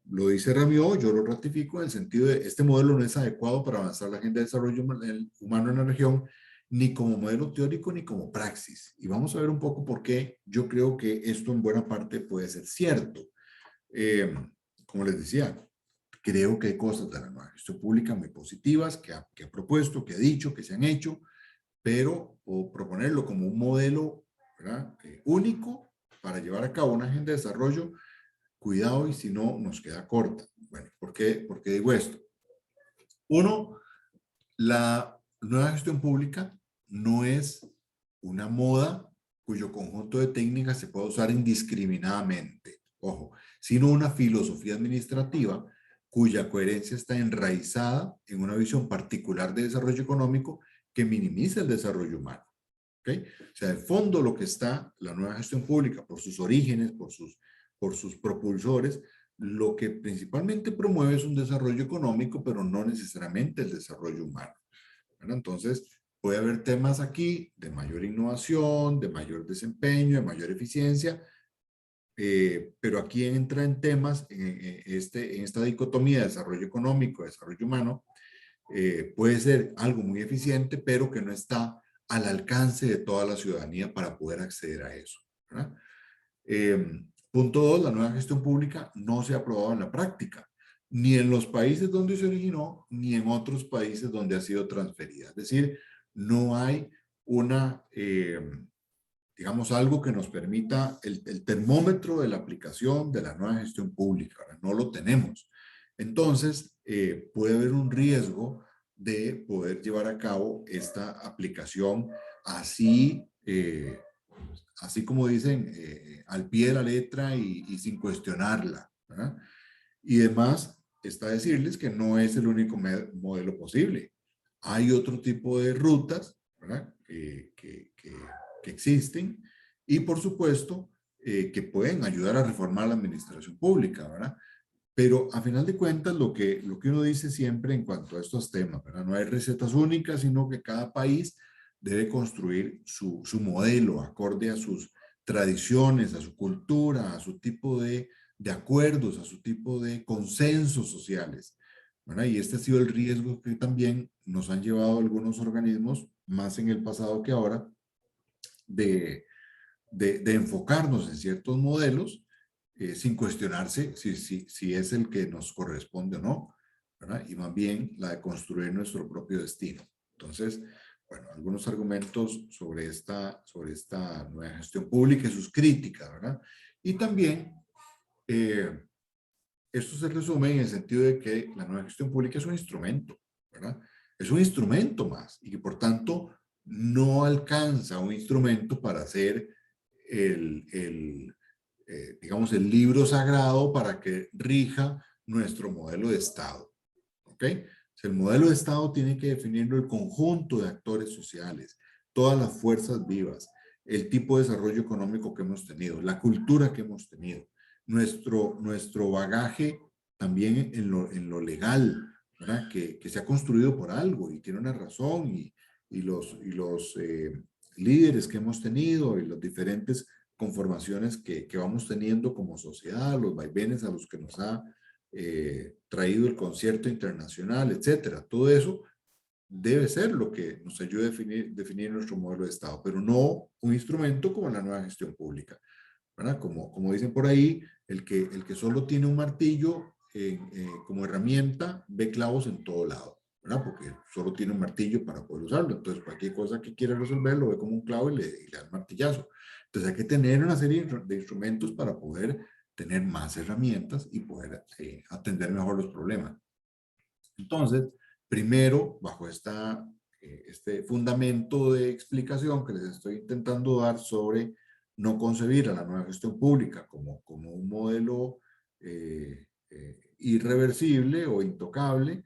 lo dice Ramió, yo lo ratifico en el sentido de este modelo no es adecuado para avanzar la agenda de desarrollo humano en la región, ni como modelo teórico ni como praxis. Y vamos a ver un poco por qué yo creo que esto en buena parte puede ser cierto. Eh, como les decía, creo que hay cosas de la nueva gestión pública muy positivas que ha propuesto, que ha dicho, que se han hecho, pero o proponerlo como un modelo, ¿verdad? Único para llevar a cabo una agenda de desarrollo, cuidado y si no nos queda corta. Bueno, ¿por qué digo esto? Uno, la nueva gestión pública no es una moda cuyo conjunto de técnicas se puede usar indiscriminadamente, ojo, sino una filosofía administrativa cuya coherencia está enraizada en una visión particular de desarrollo económico que minimiza el desarrollo humano. ¿Okay? O sea, de fondo lo que está la nueva gestión pública, por sus orígenes, por sus propulsores, lo que principalmente promueve es un desarrollo económico, pero no necesariamente el desarrollo humano. Bueno, entonces, puede haber temas aquí de mayor innovación, de mayor desempeño, de mayor eficiencia, pero aquí entra en temas, en esta dicotomía de desarrollo económico, desarrollo humano, puede ser algo muy eficiente, pero que no está al alcance de toda la ciudadanía para poder acceder a eso, ¿verdad? Punto dos, la nueva gestión pública no se ha aprobado en la práctica, ni en los países donde se originó, ni en otros países donde ha sido transferida. Es decir, no hay una, digamos, algo que nos permita el termómetro de la aplicación de la nueva gestión pública. ¿Verdad? No lo tenemos. Entonces, puede haber un riesgo de poder llevar a cabo esta aplicación así, así como dicen, al pie de la letra y sin cuestionarla, ¿verdad? Y además, está decirles que no es el único modelo posible. Hay otro tipo de rutas, ¿verdad? Que existen y, por supuesto, que pueden ayudar a reformar la administración pública, ¿verdad? Pero a final de cuentas, lo que uno dice siempre en cuanto a estos temas, ¿verdad? No hay recetas únicas, sino que cada país debe construir su modelo acorde a sus tradiciones, a su cultura, a su tipo de acuerdos, a su tipo de consensos sociales, ¿verdad? Y este ha sido el riesgo que también nos han llevado algunos organismos, más en el pasado que ahora, de, de enfocarnos en ciertos modelos sin cuestionarse si es el que nos corresponde o no, ¿verdad? Y más bien la de construir nuestro propio destino. Entonces, bueno, algunos argumentos sobre esta nueva gestión pública y sus críticas, ¿verdad? Y también, esto se resume en el sentido de que la nueva gestión pública es un instrumento, ¿verdad? Es un instrumento más y que por tanto no alcanza un instrumento para hacer digamos, el libro sagrado para que rija nuestro modelo de Estado. ¿Ok? O sea, el modelo de Estado tiene que definirlo el conjunto de actores sociales, todas las fuerzas vivas, el tipo de desarrollo económico que hemos tenido, la cultura que hemos tenido, nuestro bagaje también en lo legal, ¿verdad? Que se ha construido por algo y tiene una razón y los líderes que hemos tenido y las diferentes conformaciones que vamos teniendo como sociedad, los vaivenes a los que nos ha traído el concierto internacional, etcétera. Todo eso debe ser lo que nos ayude a definir nuestro modelo de Estado, pero no un instrumento como la nueva gestión pública, ¿verdad? Como dicen por ahí, el que solo tiene un martillo como herramienta ve clavos en todo lado, ¿verdad? Porque solo tiene un martillo para poder usarlo. Entonces, cualquier cosa que quiera resolver lo ve como un clavo y le da el martillazo. Entonces, hay que tener una serie de instrumentos para poder tener más herramientas y poder atender mejor los problemas. Entonces, primero, bajo este fundamento de explicación que les estoy intentando dar sobre no concebir a la nueva gestión pública como un modelo irreversible o intocable,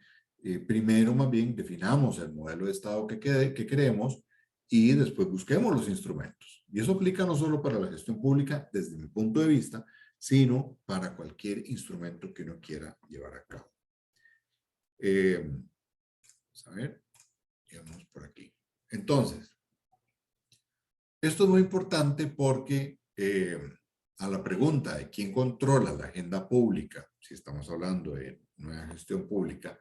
primero más bien definamos el modelo de Estado que queremos y después busquemos los instrumentos. Y eso aplica no solo para la gestión pública desde mi punto de vista, sino para cualquier instrumento que uno quiera llevar a cabo. Vamos a ver, digamos por aquí. Entonces, esto es muy importante porque a la pregunta de quién controla la agenda pública, si estamos hablando de nueva gestión pública,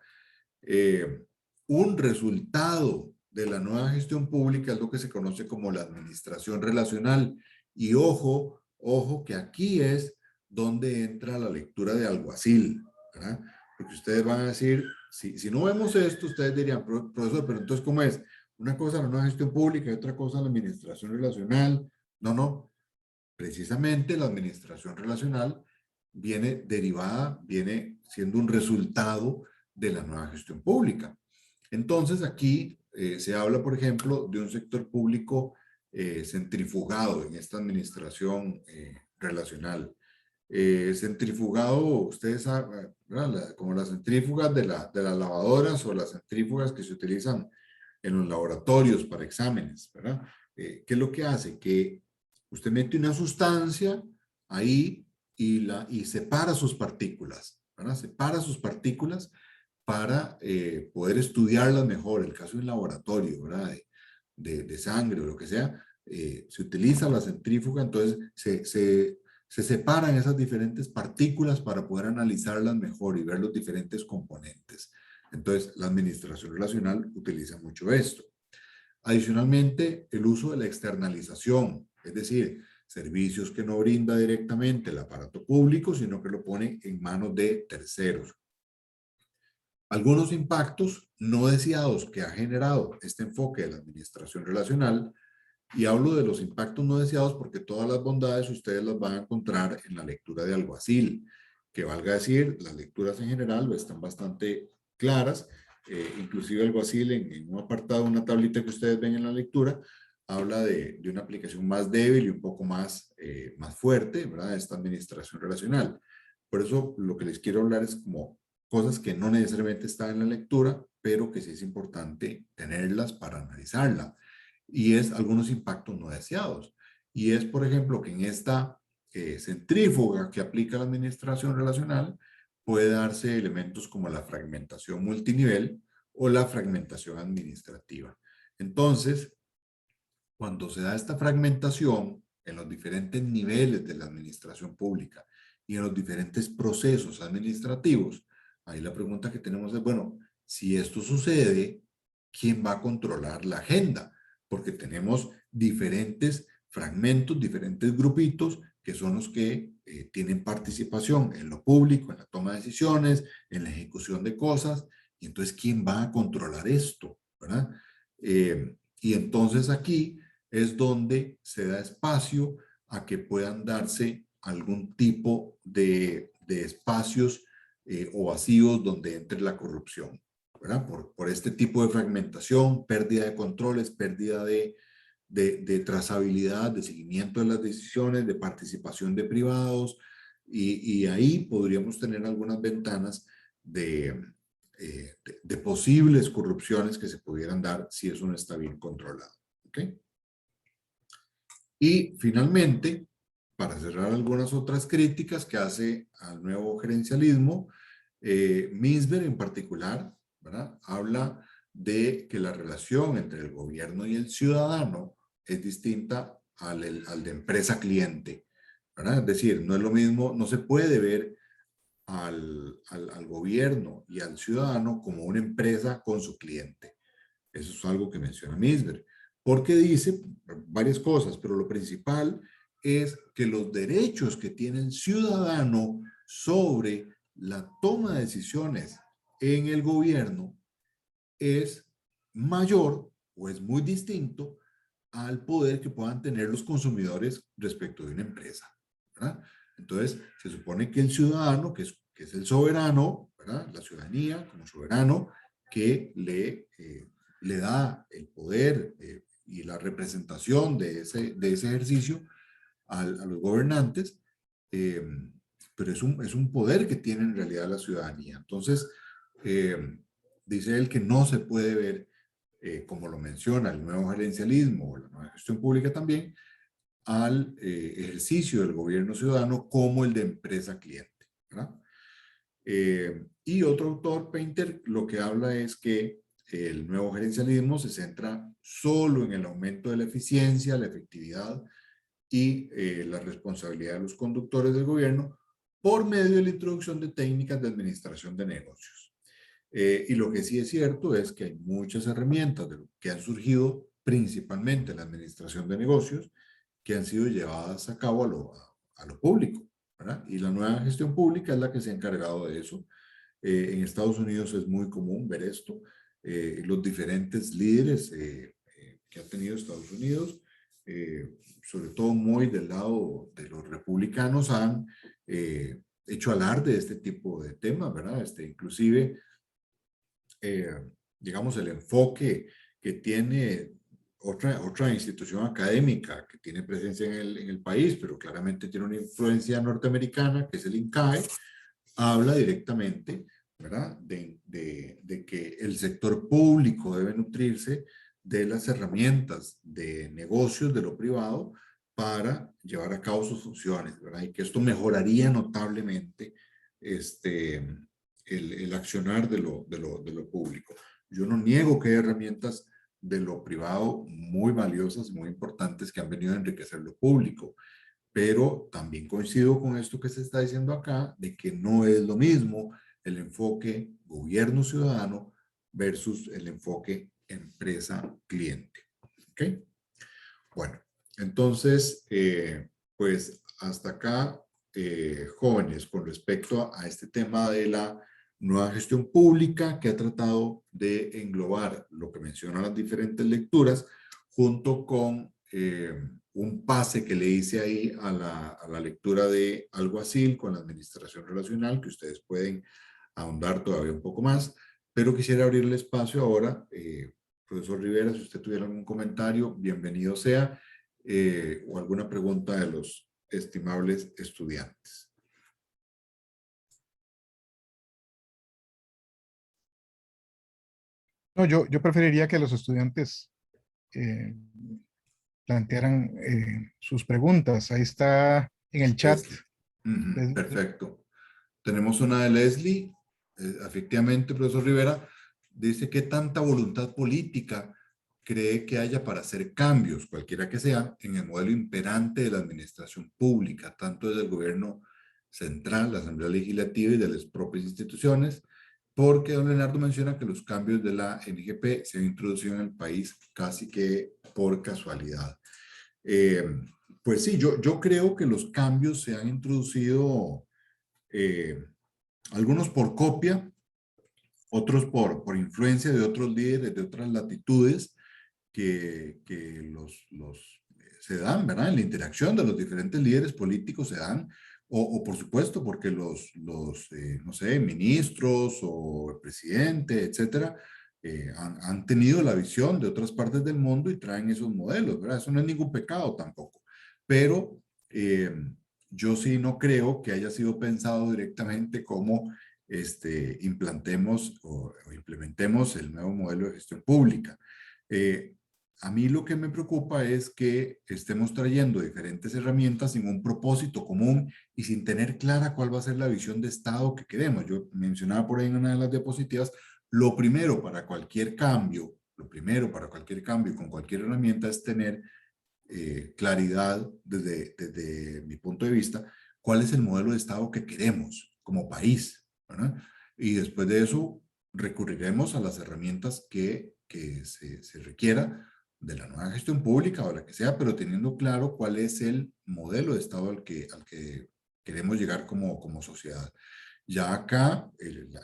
un resultado de la nueva gestión pública es lo que se conoce como la administración relacional. Y ojo, ojo que aquí es donde entra la lectura de alguacil, ¿verdad? Porque ustedes van a decir, si no vemos esto, ustedes dirían, profesor, pero entonces, ¿cómo es? Una cosa la nueva gestión pública y otra cosa la administración relacional. No, no. Precisamente la administración relacional viene derivada, viene siendo un resultado de la nueva gestión pública. Entonces, aquí se habla, por ejemplo, de un sector público centrifugado en esta administración relacional. Centrifugado, ustedes saben, como las centrífugas de las lavadoras o las centrífugas que se utilizan en los laboratorios para exámenes, ¿verdad? ¿Qué es lo que hace? Que usted mete una sustancia ahí y separa sus partículas, ¿verdad? Separa sus partículas para poder estudiarlas mejor. El caso de un laboratorio, ¿verdad? De sangre o lo que sea, se utiliza la centrífuga, entonces se separan esas diferentes partículas para poder analizarlas mejor y ver los diferentes componentes. Entonces, la administración relacional utiliza mucho esto. Adicionalmente, el uso de la externalización, es decir, servicios que no brinda directamente el aparato público, sino que lo pone en manos de terceros. Algunos impactos no deseados que ha generado este enfoque de la administración relacional, y hablo de los impactos no deseados porque todas las bondades ustedes las van a encontrar en la lectura de alguacil, que valga decir, las lecturas en general están bastante claras, inclusive alguacil en un apartado, una tablita que ustedes ven en la lectura, habla de una aplicación más débil y un poco más fuerte, ¿verdad? Esta administración relacional. Por eso lo que les quiero hablar es como cosas que no necesariamente están en la lectura, pero que sí es importante tenerlas para analizarla. Y es algunos impactos no deseados. Y es, por ejemplo, que en esta centrífuga que aplica la administración relacional puede darse elementos como la fragmentación multinivel o la fragmentación administrativa. Entonces, cuando se da esta fragmentación en los diferentes niveles de la administración pública y en los diferentes procesos administrativos, ahí la pregunta que tenemos es, bueno, si esto sucede, ¿quién va a controlar la agenda? Porque tenemos diferentes fragmentos, diferentes grupitos que son los que tienen participación en lo público, en la toma de decisiones, en la ejecución de cosas. Y entonces, ¿quién va a controlar esto? ¿Verdad? Y entonces aquí es donde se da espacio a que puedan darse algún tipo de espacios o vacíos donde entre la corrupción, ¿verdad? Por este tipo de fragmentación, pérdida de controles, pérdida de trazabilidad, de seguimiento de las decisiones, de participación de privados, y ahí podríamos tener algunas ventanas de posibles corrupciones que se pudieran dar si eso no está bien controlado. ¿Okay? Y finalmente, para cerrar algunas otras críticas que hace al nuevo gerencialismo, Minsberg en particular, ¿verdad? Habla de que la relación entre el gobierno y el ciudadano es distinta al de empresa-cliente, ¿verdad? Es decir, no es lo mismo, no se puede ver al gobierno y al ciudadano como una empresa con su cliente. Eso es algo que menciona Minsberg, porque dice varias cosas, pero lo principal es que los derechos que tiene el ciudadano sobre la toma de decisiones en el gobierno es mayor o es muy distinto al poder que puedan tener los consumidores respecto de una empresa, ¿verdad? Entonces, se supone que el ciudadano, que es el soberano, ¿verdad? La ciudadanía como soberano, que le da el poder y la representación de ese ejercicio a los gobernantes, eh, pero es un poder que tiene en realidad la ciudadanía. Entonces, eh, dice él que no se puede ver, como lo menciona el nuevo gerencialismo o la nueva gestión pública también, al ejercicio del gobierno ciudadano como el de empresa cliente, ¿verdad? Y otro autor, Painter, lo que habla es que el nuevo gerencialismo se centra solo en el aumento de la eficiencia, la efectividad y la responsabilidad de los conductores del gobierno por medio de la introducción de técnicas de administración de negocios. Y lo que sí es cierto es que hay muchas herramientas que han surgido principalmente en la administración de negocios que han sido llevadas a cabo a lo público, ¿verdad? Y la nueva gestión pública es la que se ha encargado de eso. En Estados Unidos es muy común ver esto. Los diferentes líderes que ha tenido Estados Unidos, sobre todo muy del lado de los republicanos, han hecho alarde de este tipo de temas, ¿verdad? Inclusive, eh, digamos, el enfoque que tiene otra institución académica que tiene presencia en el país, pero claramente tiene una influencia norteamericana, que es el INCAE, habla directamente, ¿verdad? De que el sector público debe nutrirse de las herramientas de negocios de lo privado para llevar a cabo sus funciones, ¿verdad? Y que esto mejoraría notablemente el accionar de lo público. Yo no niego que hay herramientas de lo privado muy valiosas, muy importantes, que han venido a enriquecer lo público, pero también coincido con esto que se está diciendo acá, de que no es lo mismo el enfoque gobierno ciudadano versus el enfoque empresa cliente. ¿Ok? Bueno, entonces, pues hasta acá, jóvenes, con respecto a este tema de la nueva gestión pública que ha tratado de englobar lo que mencionan las diferentes lecturas, junto con un pase que le hice ahí a la lectura de Alguacil con la administración relacional, que ustedes pueden ahondar todavía un poco más, pero quisiera abrirle espacio ahora, profesor Rivera, si usted tuviera algún comentario, bienvenido sea, o alguna pregunta de los estimables estudiantes. No, yo preferiría que los estudiantes eh, plantearan sus preguntas. Ahí está en el chat. Leslie. Perfecto. Tenemos una de Leslie. Efectivamente, profesor Rivera, dice que tanta voluntad política cree que haya para hacer cambios, cualquiera que sea, en el modelo imperante de la administración pública, tanto desde el gobierno central, la Asamblea Legislativa y de las propias instituciones, porque don Leonardo menciona que los cambios de la NGP se han introducido en el país casi que por casualidad. Eh, pues sí, yo creo que los cambios se han introducido, eh, algunos por copia, otros por influencia de otros líderes de otras latitudes que se dan, ¿verdad? En la interacción de los diferentes líderes políticos se dan, o por supuesto porque no sé, ministros o el presidente, etcétera, han tenido la visión de otras partes del mundo y traen esos modelos, ¿verdad? Eso no es ningún pecado tampoco, pero eh, yo sí no creo que haya sido pensado directamente como implantemos o implementemos el nuevo modelo de gestión pública. Eh, a mí lo que me preocupa es que estemos trayendo diferentes herramientas sin un propósito común y sin tener clara cuál va a ser la visión de Estado que queremos. Yo mencionaba por ahí en una de las diapositivas, lo primero para cualquier cambio, con cualquier herramienta es tener claridad desde mi punto de vista, cuál es el modelo de Estado que queremos como país, ¿verdad? Y después de eso recurriremos a las herramientas que se requiera de la nueva gestión pública o la que sea, pero teniendo claro cuál es el modelo de Estado al que queremos llegar como sociedad. Ya acá,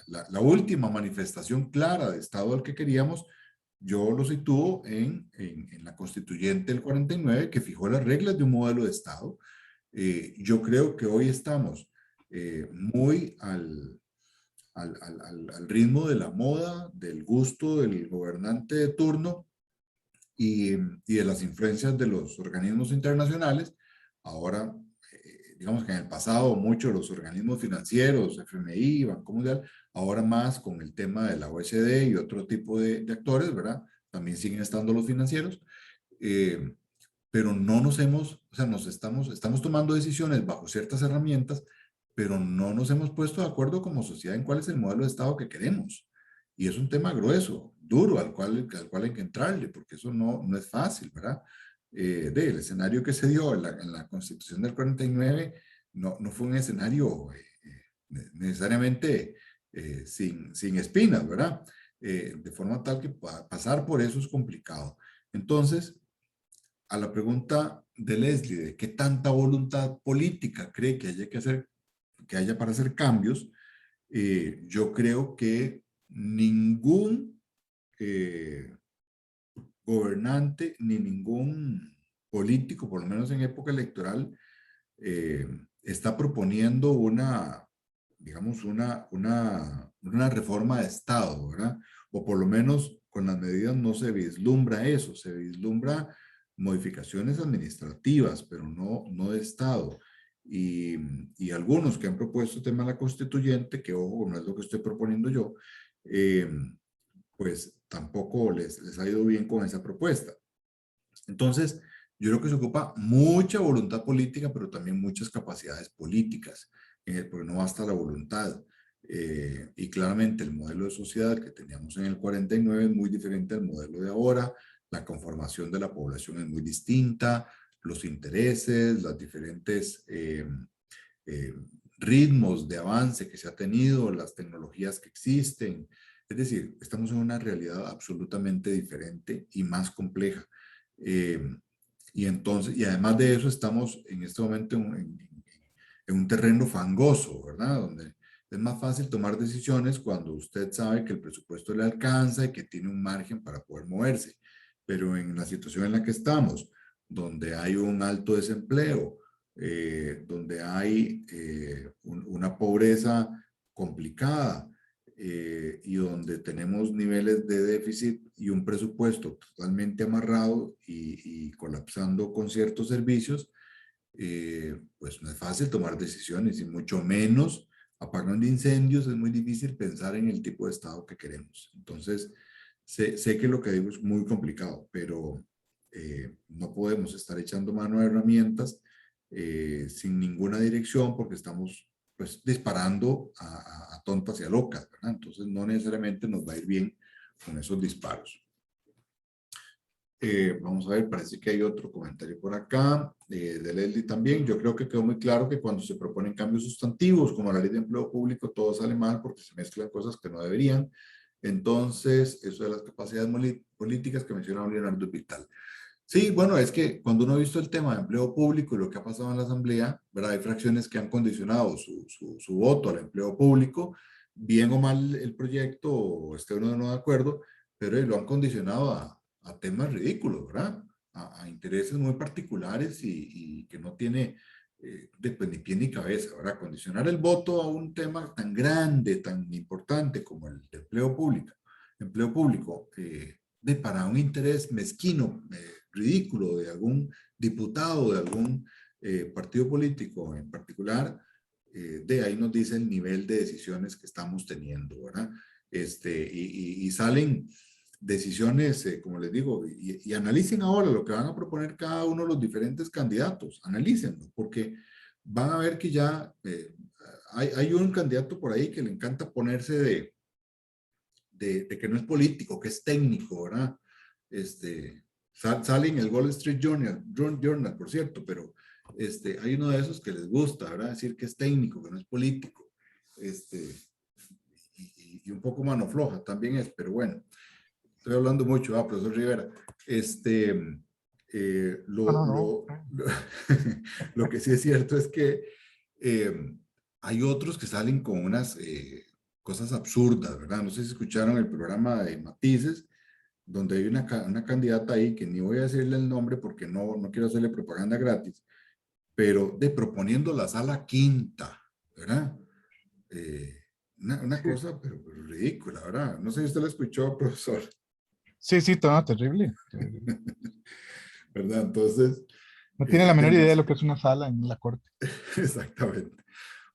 la última manifestación clara de Estado al que queríamos, yo lo sitúo en la constituyente del 49, que fijó las reglas de un modelo de Estado. Yo creo que hoy estamos muy al ritmo de la moda, del gusto del gobernante de turno y de las influencias de los organismos internacionales. Ahora, digamos que en el pasado muchos los organismos financieros, FMI, Banco Mundial, ahora más con el tema de la OECD y otro tipo de actores, ¿verdad? También siguen estando los financieros, eh, pero no nos hemos, o sea, estamos tomando decisiones bajo ciertas herramientas, pero no nos hemos puesto de acuerdo como sociedad en cuál es el modelo de Estado que queremos. Y es un tema grueso, duro, al cual hay que entrarle, porque eso no es fácil, ¿verdad? El escenario que se dio en la Constitución del 49 no fue un escenario necesariamente sin espinas, ¿verdad? De forma tal que pasar por eso es complicado. Entonces, a la pregunta de Leslie de qué tanta voluntad política cree que haya para hacer cambios, yo creo que ningún eh, gobernante ni ningún político, por lo menos en época electoral, eh, está proponiendo digamos, una reforma de Estado, ¿verdad? O por lo menos con las medidas no se vislumbra eso, se vislumbra modificaciones administrativas, pero no de Estado. Y, y algunos que han propuesto el tema de la constituyente, que ojo, no es lo que estoy proponiendo yo, eh, pues tampoco les ha ido bien con esa propuesta. Entonces, yo creo que se ocupa mucha voluntad política, pero también muchas capacidades políticas, porque no basta la voluntad. Y claramente el modelo de sociedad que teníamos en el 49 es muy diferente al modelo de ahora, la conformación de la población es muy distinta, los intereses, los diferentes eh, ritmos de avance que se ha tenido, las tecnologías que existen. Es decir, estamos en una realidad absolutamente diferente y más compleja. Eh, y entonces, y además de eso, estamos en este momento en un terreno fangoso, ¿verdad? Donde es más fácil tomar decisiones cuando usted sabe que el presupuesto le alcanza y que tiene un margen para poder moverse. Pero en la situación en la que estamos, donde hay un alto desempleo, donde hay una pobreza complicada, y donde tenemos niveles de déficit y un presupuesto totalmente amarrado y colapsando con ciertos servicios, pues no es fácil tomar decisiones y mucho menos apagando incendios. Es muy difícil pensar en el tipo de Estado que queremos. Entonces, sé que lo que digo es muy complicado, pero no podemos estar echando mano de herramientas sin ninguna dirección porque estamos pues disparando a tontas y a locas, ¿verdad? Entonces no necesariamente nos va a ir bien con esos disparos. Vamos a ver, parece que hay otro comentario por acá, de Leslie también. Yo creo que quedó muy claro que cuando se proponen cambios sustantivos, como la ley de empleo público, todo sale mal porque se mezclan cosas que no deberían. Entonces, eso de las capacidades políticas que mencionaba Leonardo Vital. Sí, bueno, es que cuando uno ha visto el tema de empleo público y lo que ha pasado en la Asamblea, ¿verdad? Hay fracciones que han condicionado su voto al empleo público, bien o mal el proyecto, o esté uno no de acuerdo, pero lo han condicionado a temas ridículos, ¿verdad? A intereses muy particulares y que no tiene pues, ni pie ni cabeza, ¿verdad? Condicionar el voto a un tema tan grande, tan importante como el de empleo público, para un interés mezquino, ridículo de algún diputado, de algún partido político en particular, de ahí nos dice el nivel de decisiones que estamos teniendo, ¿verdad? Y salen decisiones, como les digo, y analicen ahora lo que van a proponer cada uno de los diferentes candidatos, analícenlo, porque van a ver que ya hay un candidato por ahí que le encanta ponerse de que no es político, que es técnico, ¿verdad? Sale en el Wall Street Journal, por cierto, pero hay uno de esos que les gusta, ¿verdad? Decir que es técnico, que no es político, y un poco mano floja también es, pero bueno, estoy hablando mucho, profesor Rivera. Eh, No, lo, no, no. lo, lo, lo que sí es cierto es que eh, hay otros que salen con unas cosas absurdas, ¿verdad? No sé si escucharon el programa de Matices, donde hay una candidata ahí que ni voy a decirle el nombre porque no quiero hacerle propaganda gratis, pero de proponiendo la sala quinta, ¿verdad? Eh, una Sí, cosa, pero ridícula, ¿verdad? No sé si usted lo escuchó, profesor, sí, sí, todo terrible. Terrible. ¿verdad? Entonces, No tiene la menor no idea de sé, lo que es una sala en la corte. exactamente,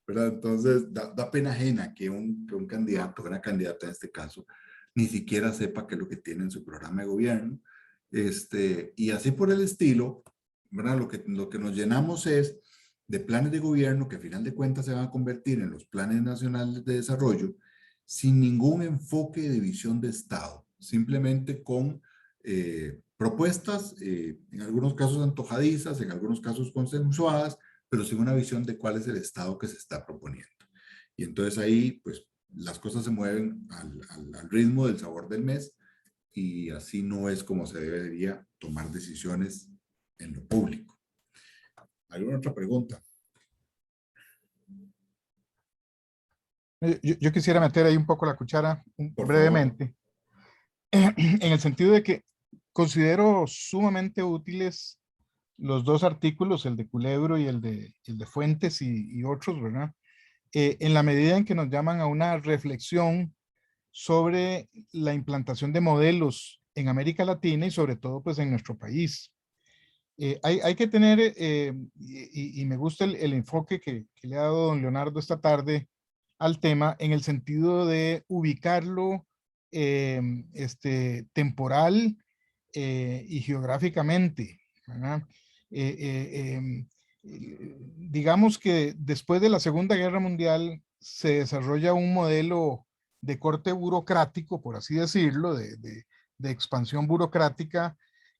¿verdad? Entonces, da pena ajena que un candidato, una candidata en este caso, ni siquiera sepa qué es lo que tiene en su programa de gobierno, y así por el estilo, ¿verdad? Lo que nos llenamos es de planes de gobierno que a final de cuentas se van a convertir en los planes nacionales de desarrollo sin ningún enfoque de visión de Estado, simplemente con propuestas, en algunos casos antojadizas, en algunos casos consensuadas, pero sin una visión de cuál es el Estado que se está proponiendo. Y entonces ahí, pues, las cosas se mueven al ritmo del sabor del mes y así no es como se debería tomar decisiones en lo público. ¿Alguna otra pregunta? Yo quisiera meter ahí un poco la cuchara Por favor. brevemente, en el sentido de que considero sumamente útiles los dos artículos, el de Culebro y el de Fuentes y otros, ¿verdad? En la medida en que nos llaman a una reflexión sobre la implantación de modelos en América Latina y sobre todo pues en nuestro país. Hay que tener, y me gusta el enfoque que le ha dado don Leonardo esta tarde al tema, en el sentido de ubicarlo temporal y geográficamente, ¿verdad? Eh, eh, em, digamos que después de la Segunda Guerra Mundial se desarrolla un modelo de corte burocrático, por así decirlo, de expansión burocrática,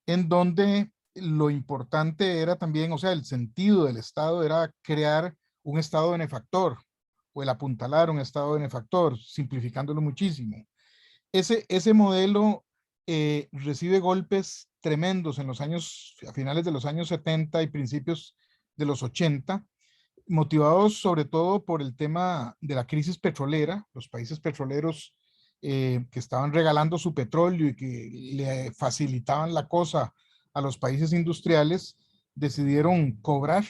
en donde lo importante era también, o sea, el sentido del Estado era crear un Estado benefactor o el apuntalar un Estado benefactor, simplificándolo muchísimo. Ese modelo recibe golpes tremendos en los años, a finales de los años 70 y principios de los 80, motivados sobre todo por el tema de la crisis petrolera, los países petroleros que estaban regalando su petróleo y que le facilitaban la cosa a los países industriales, decidieron cobrar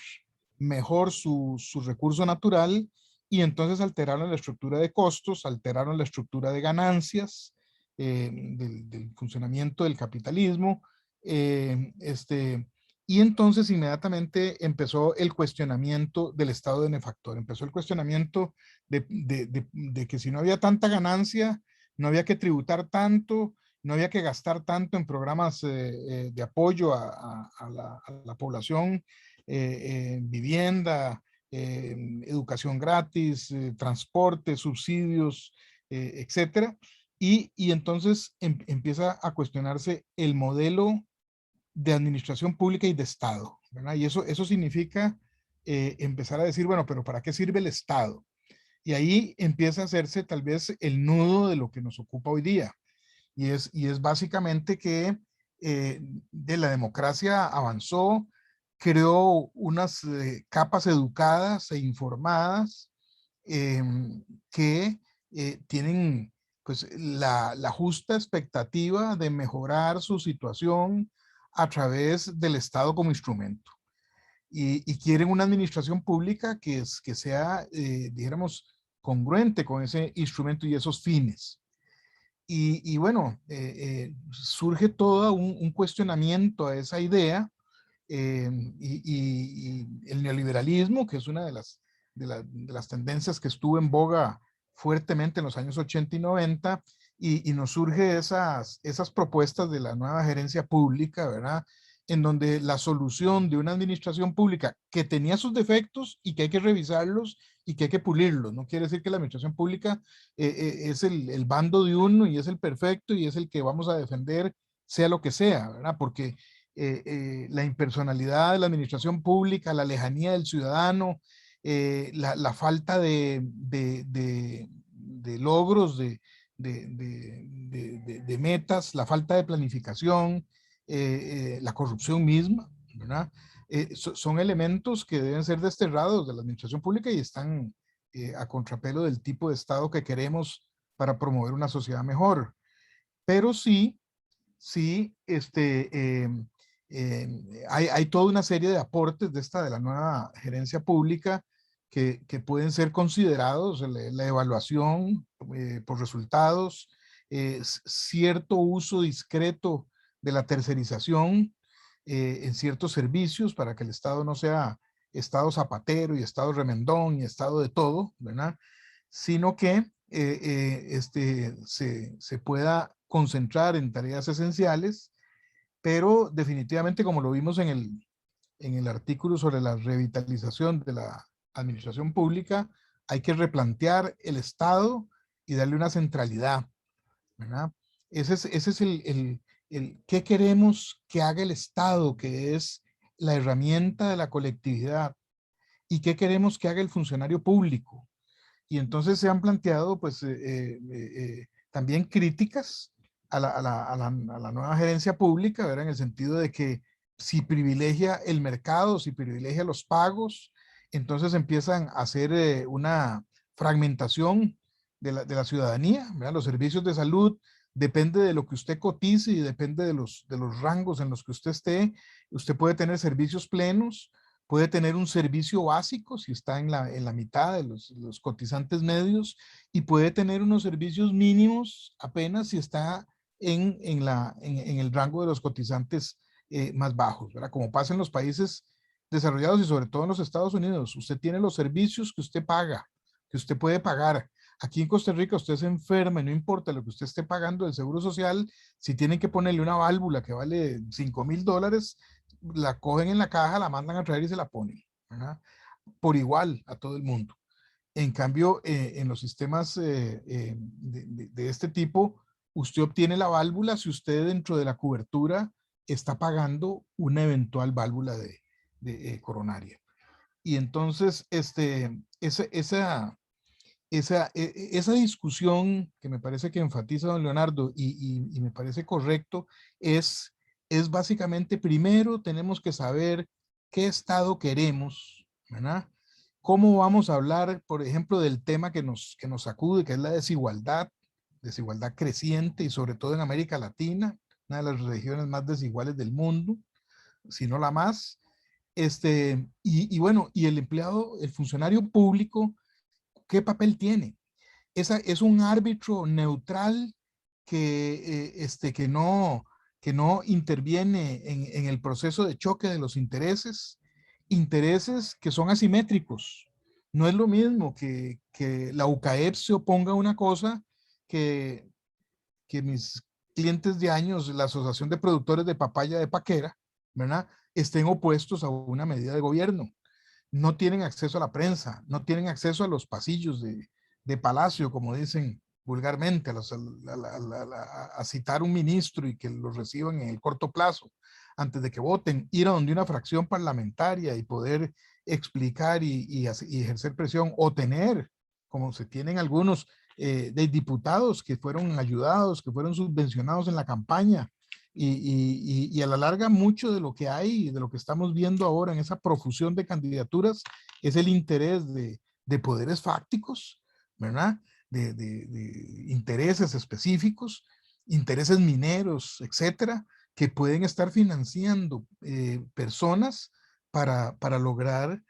mejor su recurso natural y entonces alteraron la estructura de costos, alteraron la estructura de ganancias del funcionamiento del capitalismo. Eh, este, y entonces inmediatamente empezó el cuestionamiento del estado benefactor, empezó el cuestionamiento de que si no había tanta ganancia, no había que tributar tanto, no había que gastar tanto en programas de apoyo a la población, vivienda, educación gratis, transporte, subsidios, etcétera. Y entonces empieza a cuestionarse el modelo de administración pública y de Estado, ¿verdad? Y eso significa empezar a decir, bueno, pero ¿para qué sirve el Estado? Y ahí empieza a hacerse tal vez el nudo de lo que nos ocupa hoy día. Y es básicamente que de la democracia avanzó, creó unas capas educadas e informadas eh, que tienen pues la justa expectativa de mejorar su situación a través del Estado como instrumento. Y quieren una administración pública que sea, dijéramos, congruente con ese instrumento y esos fines. Y bueno, surge todo un cuestionamiento a esa idea y el neoliberalismo, que es una de las tendencias que estuvo en boga fuertemente en los años 80 y 90, y nos surge esas propuestas de la nueva gerencia pública, ¿verdad? En donde la solución de una administración pública que tenía sus defectos y que hay que revisarlos y que hay que pulirlos. No quiere decir que la administración pública es el bando de uno y es el perfecto y es el que vamos a defender, sea lo que sea, ¿verdad? Porque la impersonalidad de la administración pública, la lejanía del ciudadano, la falta de logros, de metas, la falta de planificación, la corrupción misma, ¿verdad? Son elementos que deben ser desterrados de la administración pública y están a contrapelo del tipo de Estado que queremos para promover una sociedad mejor. Pero sí, sí, hay toda una serie de aportes de la nueva gerencia pública que pueden ser considerados, la evaluación por resultados, cierto uso discreto de la tercerización en ciertos servicios para que el Estado no sea Estado zapatero y Estado remendón y Estado de todo, ¿verdad? Sino que se pueda concentrar en tareas esenciales, pero definitivamente, como lo vimos en el artículo sobre la revitalización de la administración pública, hay que replantear el Estado y darle una centralidad, ¿verdad? Ese es qué queremos que haga el Estado, que es la herramienta de la colectividad, y qué queremos que haga el funcionario público. Y entonces se han planteado pues también críticas a la nueva gerencia pública, ¿verdad? En el sentido de que si privilegia el mercado, si privilegia los pagos, entonces empiezan a hacer una fragmentación de la ciudadanía, ¿verdad? Los servicios de salud depende de lo que usted cotice y depende de los rangos en los que usted esté. Usted puede tener servicios plenos, puede tener un servicio básico si está en la mitad de los cotizantes medios, y puede tener unos servicios mínimos apenas si está en el rango de los cotizantes más bajos, ¿verdad? Como pasa en los países desarrollados y sobre todo en los Estados Unidos. Usted tiene los servicios que usted paga, que usted puede pagar. Aquí en Costa Rica usted se enferma y no importa lo que usted esté pagando del Seguro Social, si tienen que ponerle una válvula que vale $5,000, la cogen en la caja, la mandan a traer y se la ponen, ¿verdad? Por igual a todo el mundo. En cambio, en los sistemas de este tipo, usted obtiene la válvula si usted dentro de la cobertura está pagando una eventual válvula coronaria. Y entonces, esa discusión que me parece que enfatiza don Leonardo y me parece correcto es básicamente, primero tenemos que saber qué estado queremos, ¿verdad? ¿Cómo vamos a hablar, por ejemplo, del tema que nos sacude, que es la desigualdad creciente y sobre todo en América Latina, una de las regiones más desiguales del mundo, si no la más? Y bueno, y el empleado, el funcionario público, ¿qué papel tiene? Es un árbitro neutral que no interviene en el proceso de choque de los intereses que son asimétricos. No es lo mismo que la UCAEP se oponga a una cosa que, que mis clientes de años, la Asociación de Productores de Papaya de Paquera, ¿verdad? Estén opuestos a una medida de gobierno. No tienen acceso a la prensa, no tienen acceso a los pasillos de palacio, como dicen vulgarmente, a citar un ministro y que lo reciban en el corto plazo, antes de que voten, ir a donde una fracción parlamentaria y poder explicar y ejercer presión, o tener, como se tienen algunos, de diputados que fueron ayudados, que fueron subvencionados en la campaña, y a la larga mucho de lo que hay, de lo que estamos viendo ahora en esa profusión de candidaturas, es el interés de poderes fácticos, ¿verdad? De intereses específicos, intereses mineros, etcétera, que pueden estar financiando personas para lograr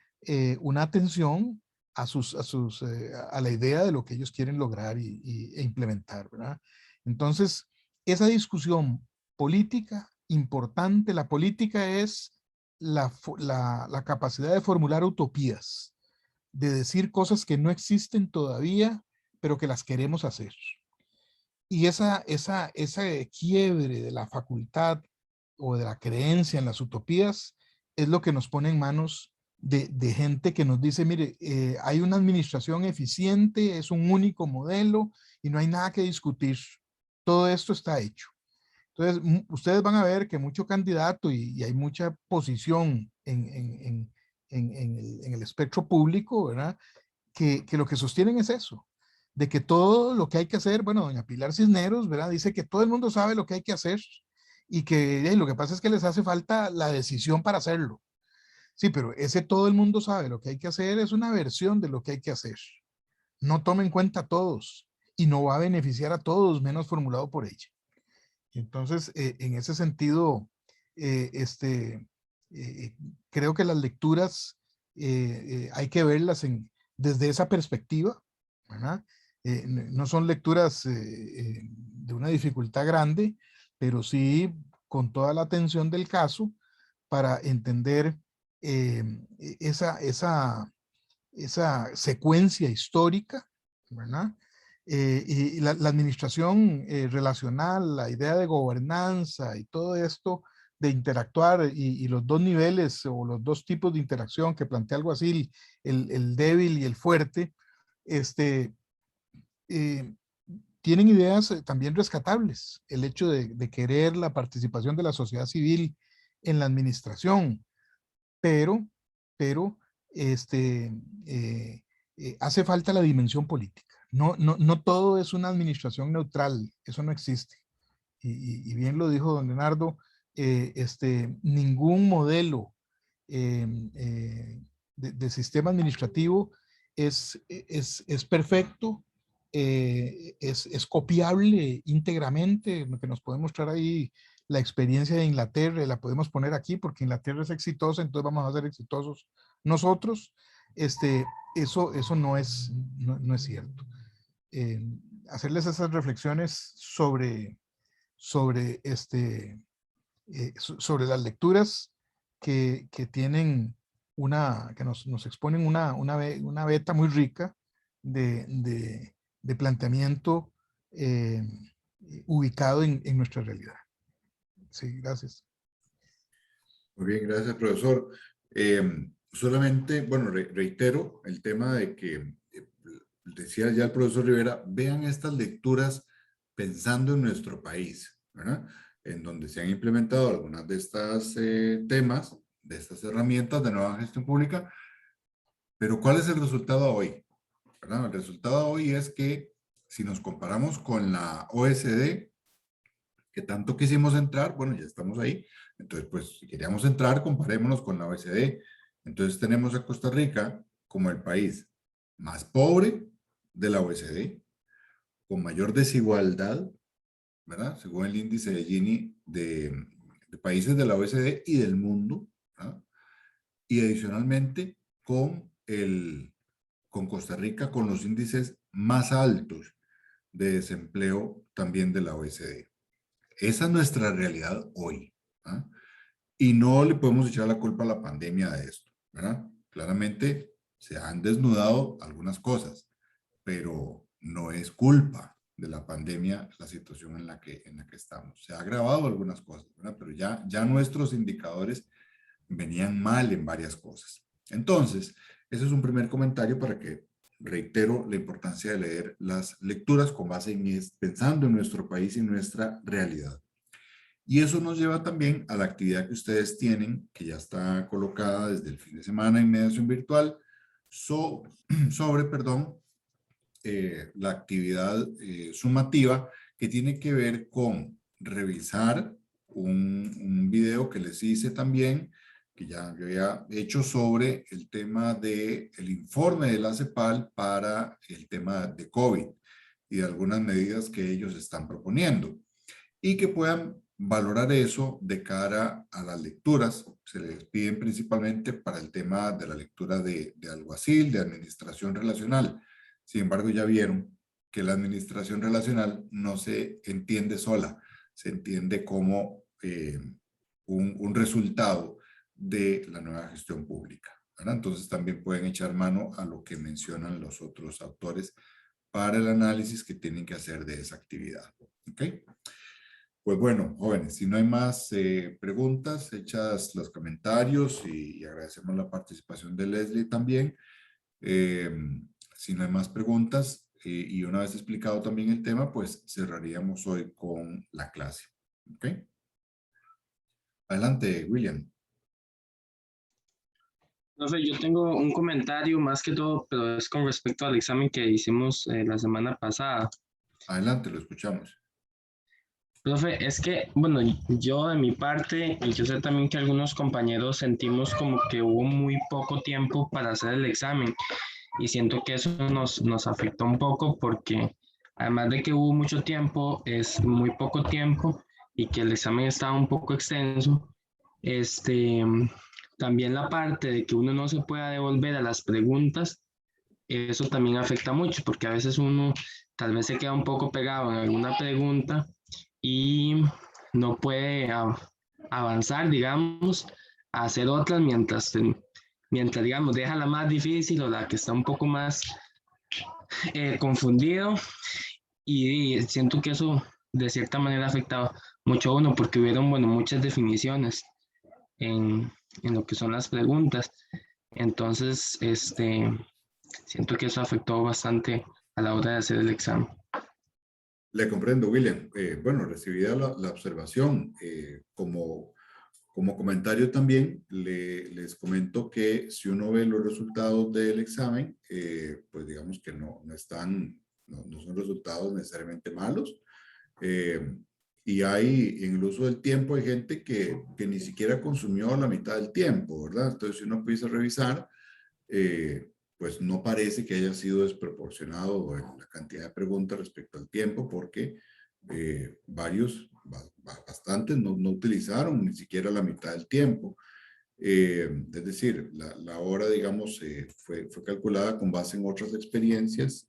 una atención a la idea de lo que ellos quieren lograr e implementar, ¿verdad? Entonces, esa discusión política importante, la política es la capacidad de formular utopías, de decir cosas que no existen todavía, pero que las queremos hacer. Y ese quiebre de la facultad o de la creencia en las utopías es lo que nos pone en manos de gente que nos dice, mire, hay una administración eficiente, es un único modelo y no hay nada que discutir. Todo esto está hecho. Entonces, ustedes van a ver que mucho candidato y hay mucha posición en el espectro público, ¿verdad? Que lo que sostienen es eso, de que todo lo que hay que hacer, bueno, doña Pilar Cisneros, ¿verdad? Dice que todo el mundo sabe lo que hay que hacer y que lo que pasa es que les hace falta la decisión para hacerlo. Sí, pero ese todo el mundo sabe lo que hay que hacer es una versión de lo que hay que hacer. no toma en cuenta a todos y no va a beneficiar a todos menos formulado por ella. Entonces, en ese sentido, eh, este, creo que las lecturas hay que verlas desde esa perspectiva, ¿verdad? No son lecturas de una dificultad grande, pero sí con toda la atención del caso para entender eh, esa secuencia histórica, ¿verdad? Y la administración relacional, la idea de gobernanza y todo esto de interactuar y los dos niveles o los dos tipos de interacción que plantea algo así, el débil y el fuerte, este, eh, tienen ideas también rescatables. El hecho de querer la participación de la sociedad civil en la administración, pero, pero este, hace falta la dimensión política. No todo es una administración neutral, eso no existe. Y bien lo dijo don Leonardo, ningún modelo eh, de sistema administrativo es perfecto, es copiable íntegramente, lo que nos puede mostrar ahí la experiencia de Inglaterra, la podemos poner aquí porque Inglaterra es exitosa, entonces vamos a ser exitosos nosotros. Eso no es cierto. Eh, Hacerles esas reflexiones sobre las lecturas que tienen que nos exponen una beta muy rica de planteamiento eh, ubicado en nuestra realidad. Sí, gracias. Muy bien, gracias, profesor. Solamente, bueno, reitero el tema de que decía ya el profesor Rivera, vean estas lecturas pensando en nuestro país, ¿verdad? En donde se han implementado algunas de estas temas, de estas herramientas de nueva gestión pública, pero ¿cuál es el resultado hoy? ¿Verdad? El resultado hoy es que si nos comparamos con la OECD, que tanto quisimos entrar, bueno, ya estamos ahí, entonces pues si queríamos entrar, comparémonos con la OECD. Entonces tenemos a Costa Rica como el país más pobre de la OECD, con mayor desigualdad, ¿verdad? Según el índice de Gini de países de la OECD y del mundo, ¿verdad? Y adicionalmente con Costa Rica con los índices más altos de desempleo también de la OECD. Esa es nuestra realidad hoy, ¿ah? Y no le podemos echar la culpa a la pandemia de esto, ¿verdad? Claramente se han desnudado algunas cosas, pero no es culpa de la pandemia la situación en la que estamos. Se ha agravado algunas cosas, ¿verdad? Pero ya nuestros indicadores venían mal en varias cosas. Entonces, ese es un primer comentario para que reitero la importancia de leer las lecturas con base en pensando en nuestro país y nuestra realidad. Y eso nos lleva también a la actividad que ustedes tienen, que ya está colocada desde el fin de semana en mediación virtual, sobre la actividad sumativa que tiene que ver con revisar un video que les hice también, que ya yo había hecho sobre el tema del informe de la CEPAL para el tema de COVID y de algunas medidas que ellos están proponiendo y que puedan valorar eso de cara a las lecturas. Se les piden principalmente para el tema de la lectura de alguacil, de administración relacional. Sin embargo, ya vieron que la administración relacional no se entiende sola, se entiende como un resultado de la nueva gestión pública, ¿verdad? Entonces también pueden echar mano a lo que mencionan los otros autores para el análisis que tienen que hacer de esa actividad. ¿Ok? Pues bueno, jóvenes, si no hay más preguntas, hechas los comentarios y agradecemos la participación de Leslie también. Si no hay más preguntas y una vez explicado también el tema, pues cerraríamos hoy con la clase. ¿Ok? Adelante, William. Profe, yo tengo un comentario más que todo, pero es con respecto al examen que hicimos la semana pasada. Adelante, lo escuchamos. Profe, es que, bueno, yo de mi parte, y yo sé también que algunos compañeros sentimos como que hubo muy poco tiempo para hacer el examen. y siento que eso nos afectó un poco porque además de que hubo mucho tiempo, es muy poco tiempo y que el examen estaba un poco extenso, este, también la parte de que uno no se pueda devolver a las preguntas, eso también afecta mucho porque a veces uno tal vez se queda un poco pegado en alguna pregunta y no puede avanzar, digamos, a hacer otras mientras, digamos, deja la más difícil o la que está un poco más confundido y siento que eso de cierta manera ha afectado mucho a uno porque hubieron, bueno, muchas definiciones en lo que son las preguntas. Entonces, siento que eso afectó bastante a la hora de hacer el examen. Le comprendo, William. Bueno, recibida la observación. Como comentario también, les comento que si uno ve los resultados del examen, pues digamos que no son resultados necesariamente malos. Y hay, en el uso del tiempo, hay gente que ni siquiera consumió la mitad del tiempo, ¿verdad? Entonces, si uno empieza a revisar, pues no parece que haya sido desproporcionado en la cantidad de preguntas respecto al tiempo, porque bastantes no utilizaron ni siquiera la mitad del tiempo. Es decir, la hora, digamos, fue calculada con base en otras experiencias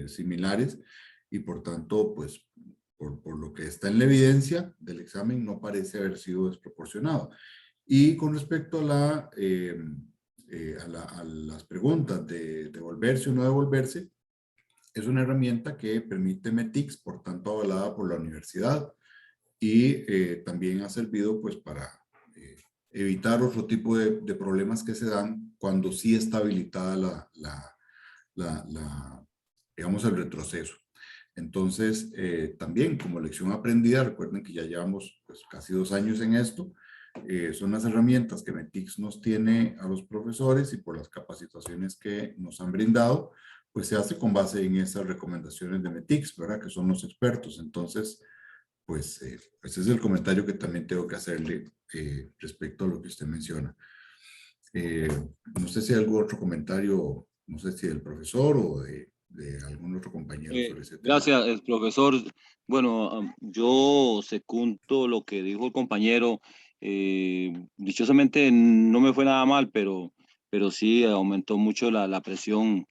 similares y por tanto, pues, por lo que está en la evidencia del examen, no parece haber sido desproporcionado. Y con respecto a las preguntas de devolverse o no devolverse, es una herramienta que permite METICS, por tanto avalada por la universidad, y también ha servido pues para evitar otro tipo de problemas que se dan cuando sí está habilitada digamos, el retroceso. Entonces, también como lección aprendida, recuerden que ya llevamos pues, casi 2 años en esto, son las herramientas que METICS nos tiene a los profesores y por las capacitaciones que nos han brindado, pues se hace con base en esas recomendaciones de METICS, ¿verdad? Que son los expertos. Entonces, pues ese es el comentario que también tengo que hacerle respecto a lo que usted menciona. No sé si hay algún otro comentario, no sé si del profesor o de algún otro compañero sobre ese tema. Gracias, profesor. Bueno, yo secundo lo que dijo el compañero. Dichosamente no me fue nada mal, pero sí aumentó mucho la presión,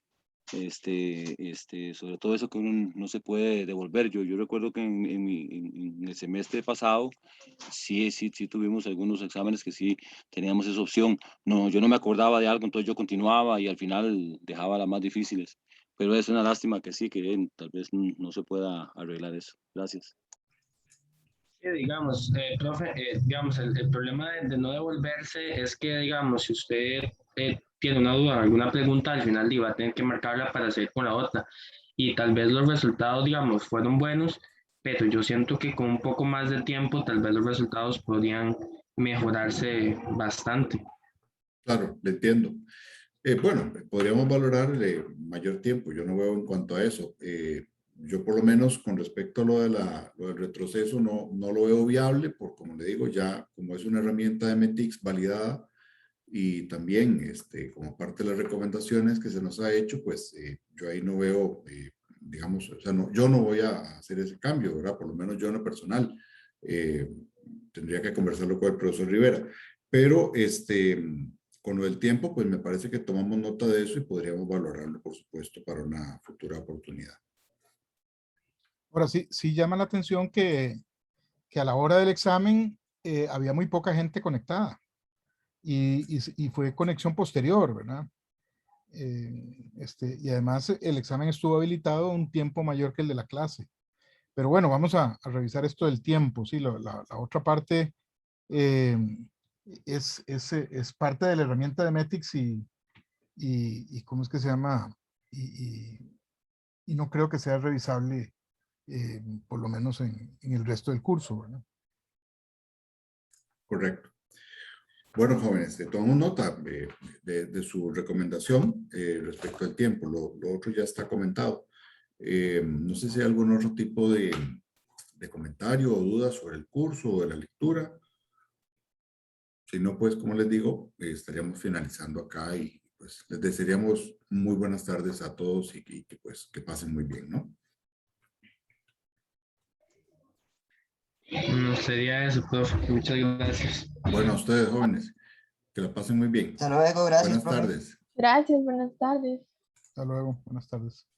sobre todo eso que uno no se puede devolver. Yo recuerdo que en el semestre pasado sí tuvimos algunos exámenes que sí teníamos esa opción. No, yo no me acordaba de algo, entonces yo continuaba y al final dejaba las más difíciles. Pero es una lástima que sí, que tal vez no se pueda arreglar eso. Gracias. Digamos, profe, digamos, el problema de no devolverse es que, digamos, si usted tiene una duda, alguna pregunta, al final va a tener que marcarla para seguir con la otra. Y tal vez los resultados, digamos, fueron buenos, pero yo siento que con un poco más de tiempo, tal vez los resultados podrían mejorarse bastante. Claro, le entiendo. Bueno, podríamos valorar mayor tiempo, yo no veo en cuanto a eso. Yo por lo menos con respecto a lo del retroceso no lo veo viable, porque como le digo, ya como es una herramienta de METICS validada y también como parte de las recomendaciones que se nos ha hecho, pues yo ahí no veo, digamos, o sea, yo no voy a hacer ese cambio, ¿verdad? Por lo menos yo en lo personal. Eh, Tendría que conversarlo con el profesor Rivera. Pero con lo del tiempo, pues me parece que tomamos nota de eso y podríamos valorarlo, por supuesto, para una futura oportunidad. Ahora sí llama la atención que a la hora del examen había muy poca gente conectada y fue conexión posterior, ¿verdad? Y además el examen estuvo habilitado un tiempo mayor que el de la clase. Pero bueno, vamos a revisar esto del tiempo, ¿sí? La otra parte eh, es parte de la herramienta de METICS y ¿cómo es que se llama? Y no creo que sea revisable, por lo menos en el resto del curso, ¿verdad? Correcto. Bueno, jóvenes, tomamos nota de su recomendación respecto al tiempo. Lo otro ya está comentado. No sé si hay algún otro tipo de comentario o duda sobre el curso o de la lectura. Si no, pues, como les digo, estaríamos finalizando acá y pues les desearíamos muy buenas tardes a todos y que pues que pasen muy bien, ¿no? Sería eso, profe. Muchas gracias. Bueno, a ustedes jóvenes, que la pasen muy bien. Hasta luego, gracias, Buenas profe. tardes. Gracias, buenas tardes. Hasta luego. Buenas tardes.